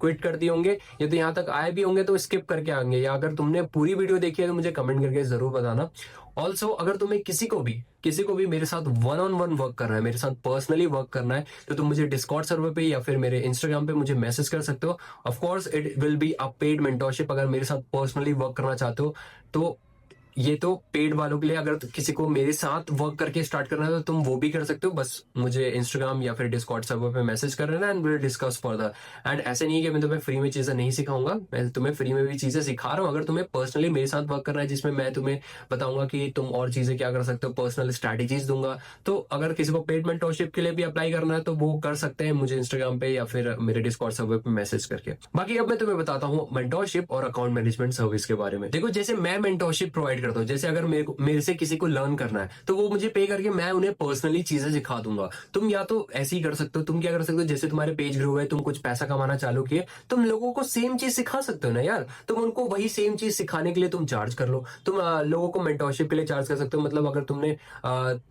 क्विट कर दिए होंगे, या तो यहाँ तक आए भी होंगे तो स्किप करके आएंगे, या अगर तुमने पूरी वीडियो देखी है तो मुझे कमेंट करके जरूर बताना। ऑल्सो अगर तुम्हें किसी को भी मेरे साथ वन ऑन वन वर्क करना है, मेरे साथ पर्सनली वर्क करना है, तो तुम मुझे डिस्कॉर्ड सर्वर पे या फिर मेरे इंस्टाग्राम पे मुझे मैसेज कर सकते हो। Of course it will be a paid mentorship. अगर मेरे साथ पर्सनली वर्क करना चाहते हो तो ये तो पेड वालों के लिए, अगर किसी को मेरे साथ वर्क करके स्टार्ट करना है तो तुम वो भी कर सकते हो, बस मुझे इंस्टाग्राम या फिर डिस्कॉर्ड सर्वर पे मैसेज कर लेना and will discuss further. And ऐसे नहीं है कि मैं तुम्हें फ्री में चीजें नहीं सिखाऊंगा, मैं तुम्हें फ्री में भी चीजें सिखा रहा हूँ। अगर तुम्हें पर्सनली मेरे साथ वर्क करना है जिसमें मैं तुम्हें बताऊंगा कि तुम और चीजें क्या कर सकते हो, पर्सनल स्ट्रैटेजीज दूंगा, तो अगर किसी को पेड मेंटोरशिप के लिए भी अप्लाई करना है तो वो कर सकते हैं मुझे इंस्टाग्राम पे या फिर मेरे डिस्कॉर्ड सर्वर पे मैसेज करके। बाकी अब मैं तुम्हें बताता हूँ मेंटोरशिप और अकाउंट मैनेजमेंट सर्विस के बारे में। देखो जैसे मैं मेंटोरशिप प्रोवाइड करता हूँ, जैसे अगर मेरे से किसी को लर्न करना है तो वो मुझे पे करके मैं उन्हें पर्सनली चीजें सिखा दूंगा। तुम या तो ऐसे ही कर सकते हो, तुम क्या कर सकते हो, जैसे तुम्हारे पेज ग्रो है, तुम कुछ पैसा कमाना चालू किए, तुम लोगों को सेम चीज सिखा सकते हो ना यार। तुम उनको वही सेम चीज सिखाने के लिए तुम चार्ज कर लो। तुम लोगों को मेंटोरशिप के लिए चार्ज कर सकते हो। मतलब अगर तुमने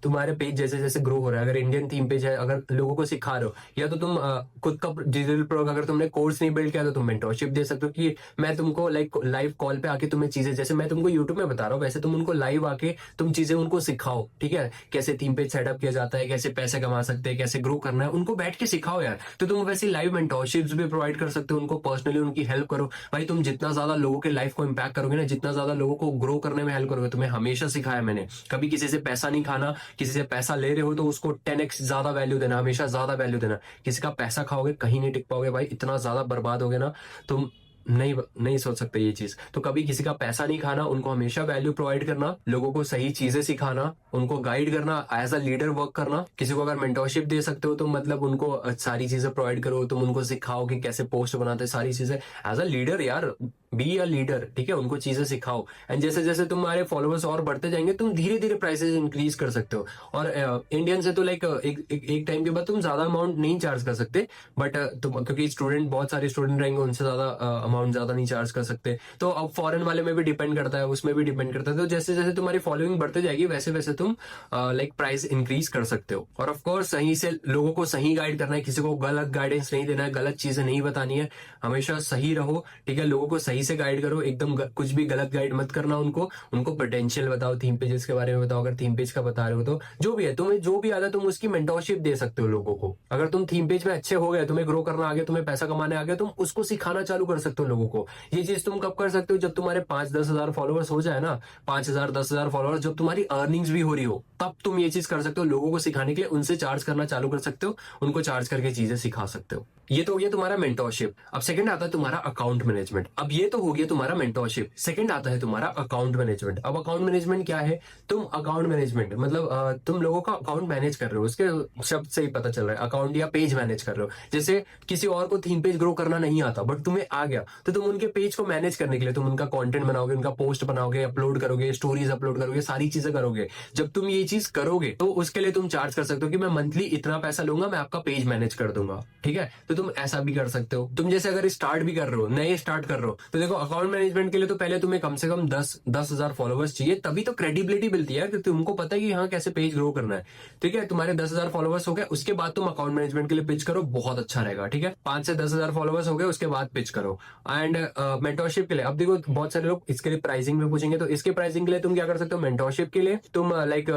तुम्हारे पेज जैसे जैसे ग्रो हो रहा है, अगर इंडियन थीम पेज है, अगर लोगों को सिखा रहे हो, या तो तुम खुद का डिजिटल प्रोडक्ट, अगर तुमने कोर्स नहीं बिल्ड किया तो तुम मेंटोरशिप दे सकते हो कि मैं तुमको लाइक लाइव कॉल पे आके तुम्हें चीजें, जैसे मैं तुमको यूट्यूब में बता रहा हूँ वैसे तुम उनको लाइव आके तुम चीजें उनको सिखाओ, ठीक है, कैसे थीम पेज सेटअप किया जाता है, कैसे पैसे कमा सकते हैं, कैसे ग्रो करना है, उनको बैठ के सिखाओ यार। तो तुम वैसे लाइव मेंटोरशिप्स भी प्रोवाइड कर सकते हो, उनको पर्सनली उनकी हेल्प करो। भाई तुम जितना ज्यादा लोगों के लाइफ को इम्पैक्ट करोगे ना, जितना ज्यादा लोगों को ग्रो करने में हेल्प करोगे, तुम्हें हमेशा सिखाया मैंने, कभी किसी से पैसा नहीं खाना, किसी से पैसा ले रहे हो तो उसको 10x ज्यादा वैल्यू देना, हमेशा ज्यादा वैल्यू देना। किसी का पैसा खाओगे कहीं नहीं टिक पाओगे भाई, इतना ज्यादा बर्बाद होगे ना तुम, नहीं सोच सकते ये चीज। तो कभी किसी का पैसा नहीं खाना, उनको हमेशा वैल्यू प्रोवाइड करना, लोगों को सही चीजें सिखाना, उनको गाइड करना, एज अ लीडर वर्क करना। किसी को अगर मेंटोरशिप दे सकते हो तो मतलब उनको सारी चीजें प्रोवाइड करो, तुम उनको सिखाओ कि कैसे पोस्ट बनाते, सारी चीजें एज अ लीडर यार, बी अ लीडर, ठीक है, उनको चीजें सिखाओ। एंड जैसे जैसे तुम्हारे फॉलोअर्स और बढ़ते जाएंगे तुम धीरे धीरे प्राइसेस इंक्रीज कर सकते हो। और इंडियन से तो लाइक एक टाइम के बाद तुम ज्यादा अमाउंट नहीं चार्ज कर सकते, बट तुम क्योंकि स्टूडेंट, बहुत सारे स्टूडेंट रहेंगे, उनसे ज्यादा अमाउंट ज्यादा नहीं चार्ज कर सकते। तो अब फॉरेन वाले में भी डिपेंड करता है, उसमें भी डिपेंड करता है। तो जैसे जैसे तुम्हारी फॉलोइंग बढ़ते जाएगी वैसे वैसे तुम लाइक प्राइस इंक्रीज कर सकते हो। और ऑफकोर्स सही से लोगों को सही गाइड करना है, किसी को गलत गाइडेंस नहीं देना है, गलत चीजें नहीं बतानी है, हमेशा सही रहो, ठीक है, लोगों को सही से गाइड करो, एकदम कुछ भी गलत गाइड मत करना उनको पोटेंशियल बताओ, थीम पेजेस के बारे में बताओ, अगर थीम पेज का बता रहे हो तो जो भी है, तुम्हें जो भी आता है तुम उसकी मेंटोरशिप दे सकते हो लोगों को। अगर तुम थीम पेज में अच्छे हो गए, तुम्हें ग्रो करना आ गया, तुम्हें पैसा कमाने आ गया, तुम उसको सिखाना चालू कर सकते हो लोगों को। ये चीज तुम कब कर सकते हो, जब तुम्हारे 5-10 हजार फॉलोअर्स हो जाए ना, 5,000-10,000 फॉलोअर्स, जब तुम्हारी अर्निंग्स भी हो रही हो, तब तुम ये चीज कर सकते हो, लोगों को सिखाने के लिए उनसे चार्ज करना चालू कर सकते हो, उनको चार्ज करके चीजें सिखा सकते हो। ये तो हो गया तुम्हारा मेंटोरशिप। अब सेकंड आता है तुम्हारा अकाउंट मैनेजमेंट। अब ये तो हो गया तुम्हारा मेंटोरशिप, सेकंड आता है तुम्हारा अकाउंट मैनेजमेंट। अब अकाउंट मैनेजमेंट क्या है, तुम अकाउंट मैनेजमेंट मतलब तुम लोगों का अकाउंट मैनेज कर रहे हो, उसके शब्द से ही पता चल रहा है, अकाउंट या पेज मैनेज कर रहे हो। जैसे किसी और को थीम पेज ग्रो करना नहीं आता बट तुम्हें आ गया, तो तुम उनके पेज को मैनेज करने के लिए तुम उनका कंटेंट बनाओगे, उनका पोस्ट बनाओगे, अपलोड करोगे, स्टोरीज अपलोड करोगे, सारी चीजें करोगे। जब तुम ये चीज करोगे तो उसके लिए तुम चार्ज कर सकते हो कि मैं मंथली इतना पैसा लूंगा, मैं आपका पेज मैनेज कर दूंगा, ठीक है। तो तुम ऐसा भी कर सकते हो। तुम जैसे अगर स्टार्ट भी कर रहे हो, नए स्टार्ट कर रहे हो, तो देखो अकाउंट मैनेजमेंट के लिए तो पहले तुम्हें कम से कम 10,000 फॉलोअर्स चाहिए, तभी तो क्रेडिबिलिटी मिलती है, क्योंकि तुमको पता है कि हाँ कैसे पेज ग्रो करना है, ठीक है। तुम्हारे 10,000 फॉलोअर्स हो गए, उसके बाद तुम अकाउंट मैनेजमेंट के लिए पिच करो, बहुत अच्छा रहेगा, ठीक है। 5 से 10,000 फॉलोअर्स हो गए, उसके बाद पिच करो। एंड मेंटोरशिप के लिए, अब देखो बहुत सारे लोग इसके लिए प्राइसिंग में पूछेंगे, तो इसके प्राइसिंग के लिए तुम क्या कर सकते हो, मेंटोरशिप के लिए तुम लाइक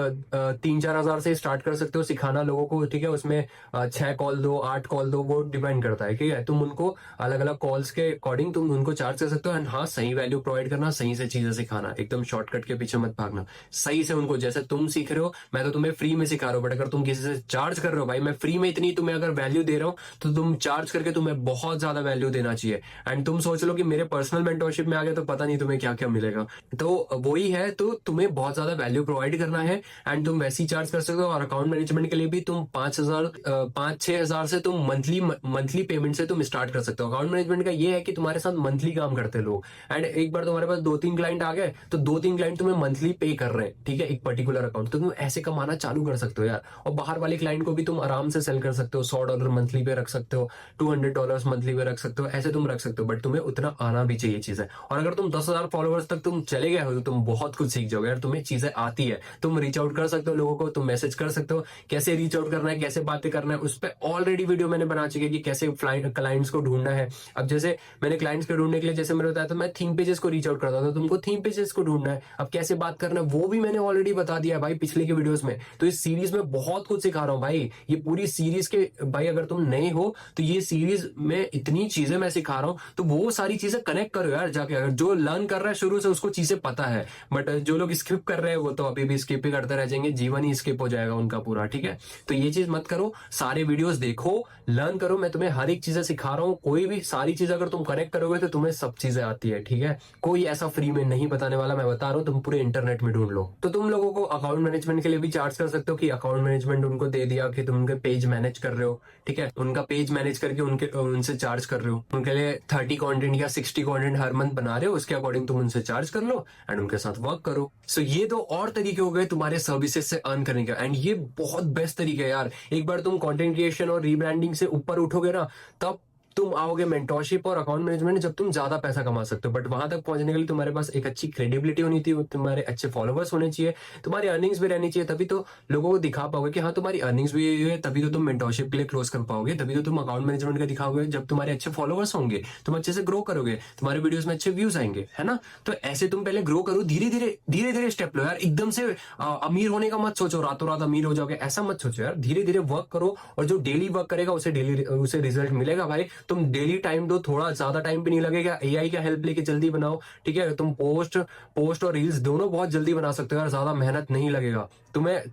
3-4 हजार से स्टार्ट कर सकते हो सिखाना लोगों को, ठीक है। उसमें 6 कॉल दो, 8 कॉल दो, वो डिपेंड करता है, ठीक है। तुम उनको अलग अलग कॉल्स के अकॉर्डिंग तुम उनको चार्ज कर सकते हो। एंड हाँ, सही वैल्यू प्रोवाइड करना, सही से चीजें सिखाना, एकदम शॉर्टकट के पीछे मत भागना, सही से उनको, जैसे तुम सीख रहे हो, मैं तो तुम्हें फ्री में सिखा रहा हूं, बट अगर तुम किसी से चार्ज कर रहे हो, भाई मैं फ्री में इतनी तुम्हें अगर वैल्यू दे रहा हूं तो तुम चार्ज करके तुम्हें बहुत ज्यादा वैल्यू देना चाहिए। एंड तुम सोच लो कि मेरे पर्सनल मेंटोरशिप में आ गए तो पता नहीं तुम्हें क्या क्या मिलेगा, तो वही है, तो तुम्हें बहुत ज्यादा वैल्यू प्रोवाइड करना है एंड तुम वैसे ही चार्ज कर सकते हो। और अकाउंट मैनेजमेंट के लिए भी तुम 5,000-6 हजार से तुम मंथली पेमेंट से तुम स्टार्ट कर सकते हो। अकाउंट मैनेजमेंट का ये है कि तुम्हारे साथ मंथली काम करते लोग, एंड एक बार तुम्हारे पास 2-3 क्लाइंट आ गए तो 2-3 क्लाइंट तुम्हें मंथली पे कर रहे हैं, ठीक है, एक पर्टिकुलर अकाउंट, तो तुम ऐसे कमाना चालू कर सकते हो यार। और बाहर वाले क्लाइंट को भी तुम आराम से सेल कर सकते हो, $100 मंथली पे रख सकते हो, $200 मंथली पे रख सकते हो, ऐसे तुम रख सकते हो, बट तुम्हें उतना आना भी चाहिए चीजें। और अगर तुम 10,000 फॉलोअर्स तक तुम चले गए हो तो तुम बहुत कुछ सीख जाओगे यार, तुम्हें चीजें आती है, तुम रीच आउट कर सकते हो लोगों को, तुम मैसेज कर सकते हो, कैसे रीच आउट करना है, कैसे बातें करना है, उस पर ऑलरेडी वीडियो मैंने बना चुकी है कि कैसे क्लाइंट्स को ढूंढना है। अब जैसे मैंने क्लाइंट्स को ढूंढने के लिए, जैसे मैंने बताया था, मैं थीम पेजेस को रीच आउट करता था, तुमको थीम पेजेस को ढूंढना है, अब कैसे बात करना है वो भी मैंने ऑलरेडी बता दिया है भाई पिछले के वीडियोस में। तो इस सीरीज में बहुत कुछ सिखा रहा हूं भाई, ये पूरी सीरीज के भाई, अगर तुम नए हो तो ये सीरीज में इतनी चीजें मैं सिखा रहा हूं, तो वो वो सारी चीजें कनेक्ट करो यार जाके। अगर जो लर्न कर रहा है शुरू से उसको चीजें पता है, बट जो लोग स्किप कर रहे हैं वो तो अभी भी स्किप ही करते रह जाएंगे, जीवन ही स्किप हो जाएगा उनका पूरा। ठीक है, तो ये चीज मत करो, सारे वीडियोस देखो, लर्न करो। मैं तुम्हें हर एक चीजें सिखा रहा हूँ, कोई भी सारी चीजें अगर तुम कनेक्ट करोगे तो तुम्हें सब चीजें आती है। ठीक है, कोई ऐसा फ्री में नहीं बताने वाला, मैं बता रहा हूँ, तुम पूरे इंटरनेट में ढूंढ लो। तो तुम लोगों को अकाउंट मैनेजमेंट के लिए भी चार्ज कर सकते हो कि अकाउंट मैनेजमेंट उनको दे दिया कि तुम उनके पेज मैनेज कर रहे हो। ठीक है, उनका पेज मैनेज करके उनसे चार्ज कर रहे हो, उनके लिए 30 कंटेंट या 60 कंटेंट हर मंथ बना रहे हो, उसके अकॉर्डिंग तुम उनसे चार्ज कर लो एंड उनके साथ वर्क करो। सो ये दो और तरीके हो गए तुम्हारे सर्विसेज से अर्न करने के, एंड ये बहुत बेस्ट तरीके है यार। एक बार तुम कंटेंट क्रिएशन और रीब्रांडिंग से ऊपर उठोगे ना, तब तुम आओगे मेंटरशिप और अकाउंट मैनेजमेंट, जब तुम ज्यादा पैसा कमा सकते हो। बट वहां तक पहुंचने के लिए तुम्हारे पास एक अच्छी क्रेडिबिलिटी होनी चाहिए, तुम्हारे अच्छे फॉलोवर्स होने चाहिए, तुम्हारी अर्निंग्स भी रहनी चाहिए, तभी तो लोगों को दिखा पाओगे कि हाँ तुम्हारी अर्निंग्स भी है, तभी तो तुम मेंटरशिप के लिए क्लोज कर पाओगे, तभी तो तुम अकाउंट मैनेजमेंट का दिखाओगे। जब तुम्हारे अच्छे फॉलोवर्स होंगे, तुम अच्छे से ग्रो करोगे, तुम्हारे वीडियोस में अच्छे व्यूज आएंगे, है ना। तो ऐसे तुम पहले ग्रो करो, धीरे धीरे स्टेप लो यार। एकदम से अमीर होने का मत सोचो, रातों रात अमीर हो जाओगे, ऐसा मत सोचो यार। धीरे धीरे वर्क करो, और जो डेली वर्क करेगा उसे रिजल्ट मिलेगा भाई। तुम डेली टाइम दो, थोड़ा ज्यादा टाइम भी नहीं लगेगा, एआई का हेल्प लेके जल्दी बनाओ। ठीक है, तुम पोस्ट और रील्स दोनों बहुत जल्दी बना सकते हो यार, ज्यादा मेहनत नहीं लगेगा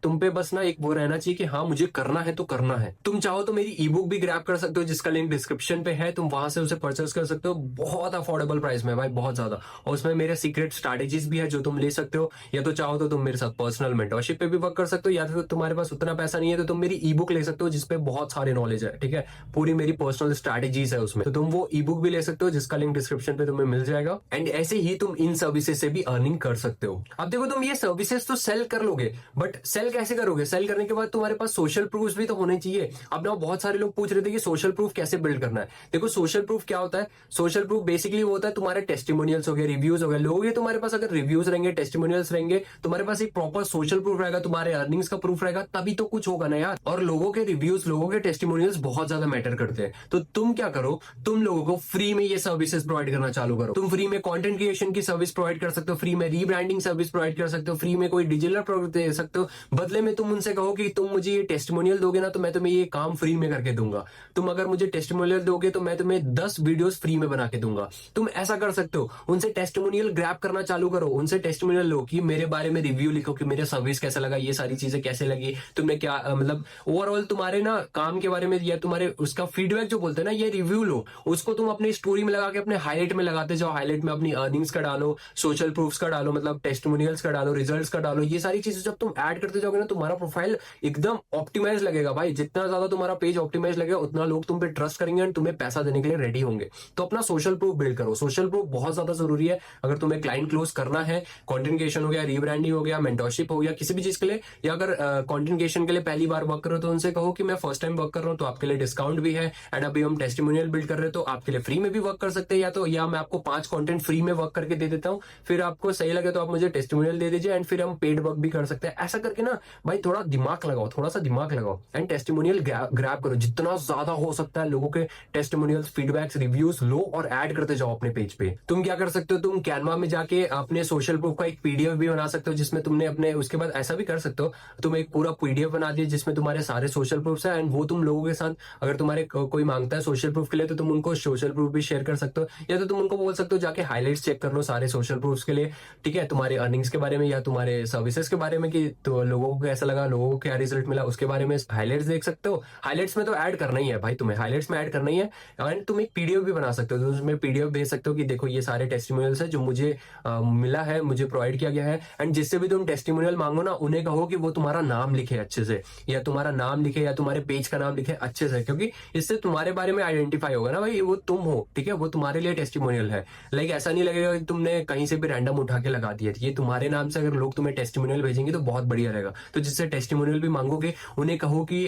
तुम पे। बस ना एक वो रहना चाहिए कि हाँ मुझे करना है तो करना है। तुम चाहो तो मेरी ई बुक भी ग्रैब कर सकते हो, जिसका लिंक डिस्क्रिप्शन पे है, तुम वहां से उसे परचेस कर सकते हो, बहुत अफोर्डेबल प्राइस में भाई, बहुत ज्यादा। और उसमें मेरे सीक्रेट स्ट्रैटेजीज भी है जो तुम ले सकते हो, या तो चाहो तो तुम मेरे साथ पर्सनल मेंटरशिप पे भी वर्क कर सकते हो, या फिर तुम्हारे पास उतना पैसा नहीं है तो तुम मेरी ई बुक ले सकते हो, जिसपे बहुत सारे नॉलेज है। ठीक है, पूरी मेरी पर्सनल स्ट्रैटेजीज है उसमें, तो तुम वो ई बुक भी ले सकते हो, जिसका लिंक डिस्क्रिप्शन पे तुम्हें मिल जाएगा। एंड ऐसे ही तुम इन सर्विसेज से भी अर्निंग कर सकते हो। अब देखो, तुम ये सर्विसेज तो सेल कर लोगे, बट सेल कैसे करोगे? सेल करने के बाद तुम्हारे पास सोशल प्रूफ भी तो होने चाहिए। अब ना बहुत सारे लोग पूछ रहे थे कि सोशल प्रूफ कैसे बिल्ड करना है। देखो, सोशल प्रूफ क्या होता है? सोशल प्रूफ बेसिकली वो होता है तुम्हारे टेस्टिमोनियल्स हो गए, रिव्यूज हो गए, लोग ये तुम्हारे पास अगर रिव्यूज रहेंगे, टेस्टिमोनियल्स रहेंगे, तुम्हारे पास एक प्रॉपर सोशल प्रूफ रहेगा, तुम्हारे अर्निंग्स का प्रूफ रहेगा, तभी तो कुछ होगा ना यार। और लोगों के रिव्यूज, लोगों के टेस्टिमोनियल्स बहुत ज्यादा मैटर करते हैं। तो तुम क्या करो, तुम लोगों को फ्री में ये सर्विसेज प्रोवाइड करना चालू करो। तुम फ्री में कंटेंट क्रिएशन की सर्विस प्रोवाइड कर सकते हो, फ्री में रीब्रांडिंग सर्विस प्रोवाइड कर सकते हो, फ्री में कोई डिजिटल प्रोडक्ट दे सकते हो। बदले में तुम उनसे कहो कि तुम मुझे ये टेस्टिमोनियल दोगे ना, तो मैं तुम्हें ये काम फ्री में करके दूंगा। तुम अगर मुझे टेस्टिमोनियल दोगे तो मैं तुम्हें 10 वीडियोस फ्री में बना के दूंगा। तुम ऐसा कर सकते हो, उनसे टेस्टिमोनियल ग्रैब करना चालू करो, उनसे टेस्टिमोनियल लो कि मेरे बारे में रिव्यू लिखो कि मेरे सर्विस कैसा लगा, ये सारी चीजें कैसे लगी, तुमने क्या मतलब ओवरऑल तुम्हारे ना काम के बारे में, या तुम्हारे उसका फीडबैक जो बोलते हैं ना, ये रिव्यू लो, उसको तुम अपनी स्टोरी में लगा के अपने हाईलाइट में लगाते जाओ। हाईलाइट में अपनी अर्निंग्स का डालो, सोशल प्रूफ्स का डालो, मतलब टेस्टिमोनियल्स का डालो, रिजल्ट्स का डालो। ये सारी चीजें जब तुम ऐड करते जाओगे ना, तुम्हारा प्रोफाइल एकदम ऑप्टिमाइज लगेगा भाई। जितना ज्यादा तुम्हारा पेज ऑप्टिमाइज लगेगा, उतना लोग तुम पे ट्रस्ट करेंगे और तुम्हें पैसा देने के लिए रेडी होंगे। तो अपना सोशल प्रूफ बिल्ड करो। सोशल प्रूफ बहुत ज्यादा जरूरी है अगर तुम्हें क्लाइंट क्लोज करना है। कंटेंट क्रिएशन हो गया, रीब्रांडिंग हो गया, मेंटरशिप हो गया, किसी भी चीज के लिए, या अगर कंटेंट क्रिएशन के लिए पहली बार वर्क करो तो उनसे कहो कि मैं फर्स्ट टाइम वर्क कर रहा हूं, तो आपके लिए डिस्काउंट भी है। एंड अभी हम टेस्टिमोनियल बिल्ड कर रहे हैं, तो आपके लिए फ्री में भी वर्क कर सकते हैं, या मैं आपको 5 कंटेंट फ्री में वर्क करके दे देता हूं, फिर आपको सही लगे तो आप मुझे टेस्टिमोनियल दे दीजिए, एंड फिर हम पेड वर्क भी कर सकते हैं। ऐसा करके ना भाई थोड़ा दिमाग लगाओ, थोड़ा सा दिमाग लगाओ, एंड टेस्टिमोनियल ग्रैब करो, जितना ज्यादा हो सकता है। लोगों के टेस्टिमोनियल्स, फीडबैक्स, रिव्यूज लो और ऐड करते जाओ अपने पेज पे। तुम क्या कर सकते हो, तुम कैनवा में जाके अपने सोशल प्रूफ का एक पीडीएफ भी बना सकते हो, जिसमें तुमने अपने, उसके बाद ऐसा भी कर सकते हो, तुम एक पूरा पीडीएफ बना दिए जिसमें तुम्हारे सारे सोशल प्रूफ्स है, एंड वो तुम लोगों के साथ, अगर तुम्हारे कोई मांगता है सोशल प्रूफ के लिए, तो तुम उनको सोशल प्रूफ भी शेयर कर सकते हो, या तो तुम उनको बोल सकते हो जाके हाईलाइट्स चेक कर लो सारे सोशल प्रूफ्स के लिए। ठीक है, तुम्हारे अर्निंग्स के बारे में या तुम्हारे सर्विसेज के बारे में, कि तो लोगों को कैसा लगा, लोगों को क्या रिजल्ट मिला, उसके बारे में हाईलाइट्स देख सकते हो। हाईलाइट्स में तो ऐड करना ही है भाई, तुम्हें हाईलाइट्स में ऐड करना ही है। एंड तुम एक पीडीएफ भी बना सकते हो, तो उसमें पीडीएफ भेज सकते हो कि देखो ये सारे टेस्टिमोनियल्स है जो मुझे मिला है, मुझे प्रोवाइड किया गया है। एंड जिससे भी तुम टेस्टिमोनियल मांगो ना, उन्हें कहो कि वो तुम्हारा नाम लिखे अच्छे से, या तुम्हारा नाम लिखे, या तुम्हारे पेज का नाम लिखे अच्छे से, क्योंकि इससे तुम्हारे बारे में आइडेंटिफाई होगा ना भाई, वो तुम हो। ठीक है, वो तुम्हारे लिए टेस्टिमोनियल है। लाइक ऐसा नहीं लगेगा कि तुमने कहीं से भी रैंडम उठा के लगा दिया। ये तुम्हारे नाम से अगर लोग तुम्हें टेस्टिमोनियल भेजेंगे तो बहुत बढ़िया रहेगा। तो जिससे टेस्टिमोनियल भी मांगोगे, उन्हें कहो कि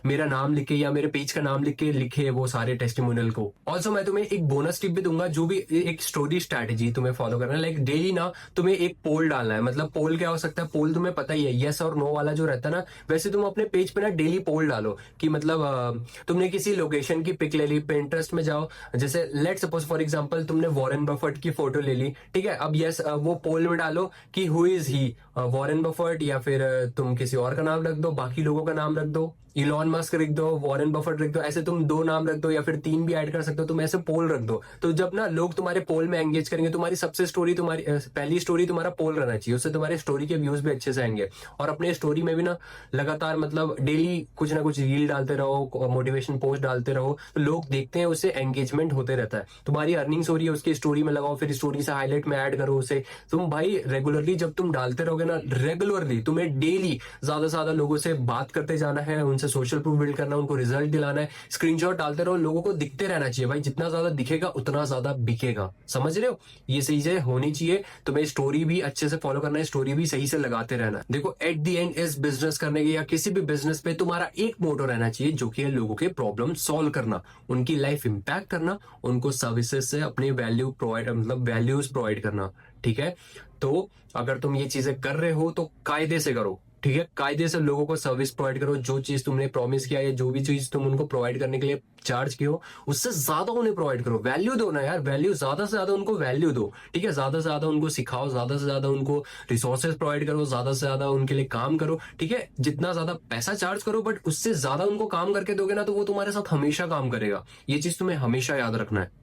मेरा नाम लिखे या मेरे पेज का नाम लिखे वो सारे टेस्टिमोनियल को। ऑल्सो मैं तुम्हें एक बोनस टिप भी दूंगा, जो भी एक स्टोरी स्ट्रैटेजी तुम्हें फॉलो करना है। लाइक डेली ना तुम्हें एक पोल डालना है। मतलब पोल क्या हो सकता है, पोल तुम्हें पता ही है, यस और नो वाला जो रहता है ना, वैसे तुम अपने पेज पे ना डेली पोल डालो कि मतलब तुमने किसी लोकेशन की पिक ले ली, पिंटरेस्ट में जाओ, जैसे लेट सपोज फॉर एग्जांपल तुमने वॉरेन बफेट की फोटो ले ली। ठीक है, अब यस वो पोल में डालो कि who is he, Warren Buffett, या फिर तुम किसी और का नाम रख दो, बाकी लोगों का नाम रख दो। इलॉन मस्क रख दो, वॉरेन बफेट रख दो, ऐसे तुम 2 नाम रख दो या फिर 3 भी ऐड कर सकते हो, तुम ऐसे पोल रख दो। तो जब ना लोग तुम्हारे पोल में एंगेज करेंगे, तुम्हारी सबसे स्टोरी, तुम्हारी पहली स्टोरी तुम्हारा पोल रहना चाहिए, उससे तुम्हारे स्टोरी के व्यूज भी अच्छे से आएंगे। और अपने स्टोरी में भी ना लगातार मतलब डेली कुछ ना कुछ रील डालते रहो, मोटिवेशन पोस्ट डालते रहो, तो लोग देखते हैं, उससे एंगेजमेंट होते रहता है। तुम्हारी अर्निंग्स हो रही है, उसकी स्टोरी में लगाओ, फिर स्टोरी से हाईलाइट में ऐड करो उसे। तुम भाई रेगुलरली जब तुम डालते रहोगे ना, रेगुलरली तुम्हें डेली ज्यादा से ज्यादा लोगों से बात करते जाना है, उनसे सोशल प्रूफ बिल्ड करना, उनको रिजल्ट दिलाना है, स्क्रीनशॉट डालते रहो, लोगों को दिखते रहना चाहिए भाई। जितना ज्यादा दिखेगा उतना ज्यादा बिकेगा, समझ रहे हो? ये चीजें होनी चाहिए। तुम्हें स्टोरी भी अच्छे से फॉलो करना है, स्टोरी भी सही से लगाते रहना है। देखो एट द एंड इस बिजनेस करने के या किसी भी बिजनेस पे तुम्हारा एक मोटो रहना चाहिए, जो कि है लोगों के प्रॉब्लम सॉल्व करना, उनकी लाइफ इंपैक्ट करना, उनको सर्विसेज से अपनी वैल्यू प्रोवाइड मतलब वैल्यूज प्रोवाइड करना। ठीक है, तो अगर तुम ये चीजें कर रहे हो तो कायदे से करो। ठीक है, कायदे से लोगों को सर्विस प्रोवाइड करो। जो चीज तुमने प्रॉमिस किया या जो भी चीज तुम उनको प्रोवाइड करने के लिए चार्ज किए हो, उससे ज्यादा उन्हें प्रोवाइड करो। वैल्यू दो ना यार, वैल्यू ज्यादा से ज्यादा उनको वैल्यू दो। ठीक है, ज्यादा से ज्यादा उनको सिखाओ, ज्यादा से ज्यादा उनको रिसोर्सेज प्रोवाइड करो, ज्यादा से ज्यादा उनके लिए काम करो। ठीक है, जितना ज्यादा पैसा चार्ज करो, बट उससे ज्यादा उनको काम करके दोगे ना, तो वो तुम्हारे साथ हमेशा काम करेगा। ये चीज तुम्हें हमेशा याद रखना है।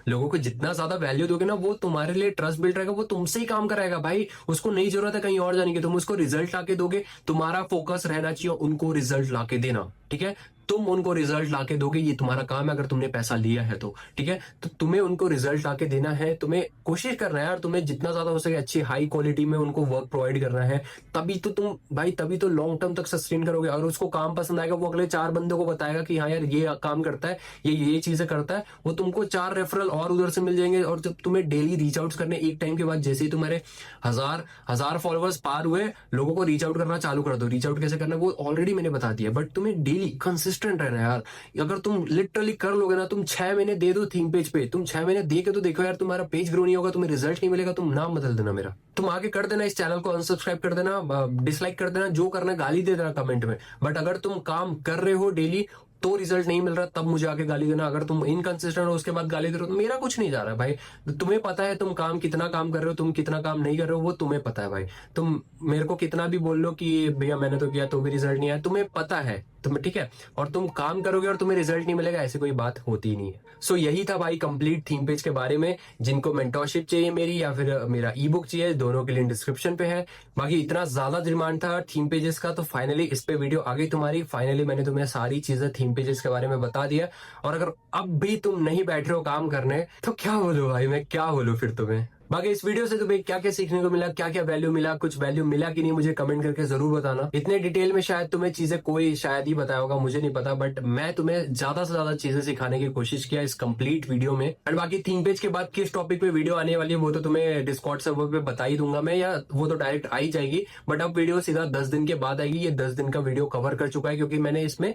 लोगों को जितना ज्यादा वैल्यू दोगे ना, वो तुम्हारे लिए ट्रस्ट बिल्ड रहेगा, वो तुमसे ही काम कराएगा भाई। उसको नहीं जरूरत है कहीं और जाने की, तुम उसको रिजल्ट लाके दोगे। तुम्हारा फोकस रहना चाहिए उनको रिजल्ट लाके देना। ठीक है, तुम उनको रिजल्ट लाके दोगे, ये तुम्हारा काम है अगर तुमने पैसा लिया है तो। ठीक है, तो तुम्हें उनको रिजल्ट लाके देना है, तुम्हें कोशिश करना है यार, तुम्हें जितना ज्यादा हो सके अच्छी हाई क्वालिटी में उनको वर्क प्रोवाइड करना है। तभी तो तुम भाई, तभी तो लॉन्ग टर्म तक सस्टेन करोगे। अगर उसको काम पसंद आएगा, वो अगले 4 बंदों को बताएगा कि हाँ यार ये काम करता है, ये चीजें करता है, वो तुमको 4 रेफरल और उधर से मिल जाएंगे। और जब तुम्हें डेली रीच आउट करने, एक टाइम के बाद जैसे ही तुम्हारे हजार फॉलोअर्स पार हुए, लोगों को रीच आउट करना चालू कर दो। रीच आउट कैसे करना वो ऑलरेडी मैंने बता दिया, बट तुम्हें डेली कंसिस्टेंट रहना है यार। अगर तुम लिटरली कर लोगे ना, तुम 6 महीने दे दो थीम पेज पे, तुम 6 महीने दे के तो देखो यार, तुम्हारा पेज ग्रो नहीं होगा, तुम्हें रिजल्ट नहीं मिलेगा, तुम नाम बदल देना मेरा। तुम आगे कर देना, इस चैनल को अनसब्सक्राइब कर देना, डिसलाइक कर देना, जो करना गाली दे देना कमेंट में। बट अगर तुम काम कर रहे हो डेली तो रिजल्ट नहीं मिल रहा, तब मुझे आके गाली देना। अगर तुम इनकंसिस्टेंट हो उसके बाद गाली दे रहे हो, तो मेरा कुछ नहीं जा रहा है भाई। तुम्हें पता है तुम कितना काम कर रहे हो, तुम कितना काम नहीं कर रहे हो, वो तुम्हें पता है भाई। तुम मेरे को कितना भी बोल लो कि भैया मैंने तो किया तो भी रिजल्ट नहीं आया, तुम्हें पता है तुम्हें। ठीक है, और तुम काम करोगे और तुम्हें रिजल्ट नहीं मिलेगा, ऐसी कोई बात होती ही नहीं है। सो यही था भाई कंप्लीट थीम पेज के बारे में। जिनको मेंटरशिप चाहिए मेरी या फिर मेरा ई बुक चाहिए, दोनों के लिंक डिस्क्रिप्शन पे है। बाकी इतना ज्यादा डिमांड था थीम पेजेस का, तो फाइनली इस पे वीडियो आ गई तुम्हारी। फाइनली मैंने तुम्हें सारी चीजें थीम पेजेस के बारे में बता दिया। और अगर अब भी तुम नहीं बैठ रहे हो काम करने, तो क्या बोलूं भाई, मैं क्या बोलूं फिर तुम्हें। बाकी इस वीडियो से तुम्हें क्या क्या सीखने को मिला, क्या क्या वैल्यू मिला, कुछ वैल्यू मिला कि नहीं, मुझे कमेंट करके जरूर बताना। इतने डिटेल में शायद तुम्हें चीजें कोई शायद ही बताया होगा, मुझे नहीं पता, बट मैं तुम्हें ज्यादा से ज्यादा चीजें सिखाने की कोशिश किया इस कंप्लीट वीडियो में। एंड बाकी थीम पेज के बाद किस टॉपिक पे वीडियो आने वाली है वो तो तुम्हें डिस्कॉर्ड सर्वर पे बता ही दूंगा मैं, या वो तो डायरेक्ट आ ही जाएगी। बट अब वीडियो सीधा 10 दिन के बाद आएगी। ये 10 दिन का वीडियो कवर कर चुका है, क्योंकि मैंने इसमें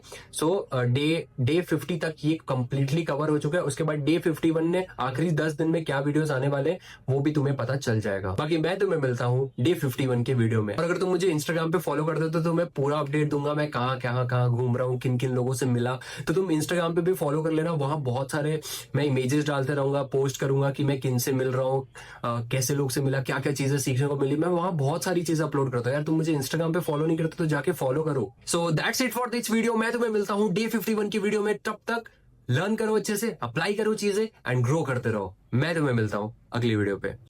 डे 50 तक ये कंप्लीटली कवर हो चुका है। उसके बाद डे 51 ने आखिरी 10 दिन में क्या वीडियोस आने वाले वो भी तुम्हें पता चल जाएगा। बाकी मैं तुम्हें मिलता हूँ डे 51 के वीडियो में। और अगर तुम मुझे इंस्टाग्राम पे फॉलो कर देते तो मैं पूरा अपडेट दूंगा, मैं कहाँ घूम रहा हूँ, किन किन लोगों से मिला। तो तुम इंस्टाग्राम पे भी फॉलो कर लेना, वहां बहुत सारे मैं इमेजेस डालते रहूंगा, पोस्ट करूंगा कि मैं किन से मिल रहा हूँ, कैसे लोग से मिला, क्या क्या चीजें सीखने को मिली। मैं वहां बहुत सारी चीजें अपलोड करता हूँ यार। तुम मुझे इंस्टाग्राम पे फॉलो नहीं करते तो जाके फॉलो करो। So that's it for this video. मैं तुम्हें मिलता हूँ डे 51 की वीडियो में। तब तक लर्न करो अच्छे से, अप्लाई करो चीजें एंड ग्रो करते रहो। मैं तुम्हें मिलता हूँ अगली वीडियो पे।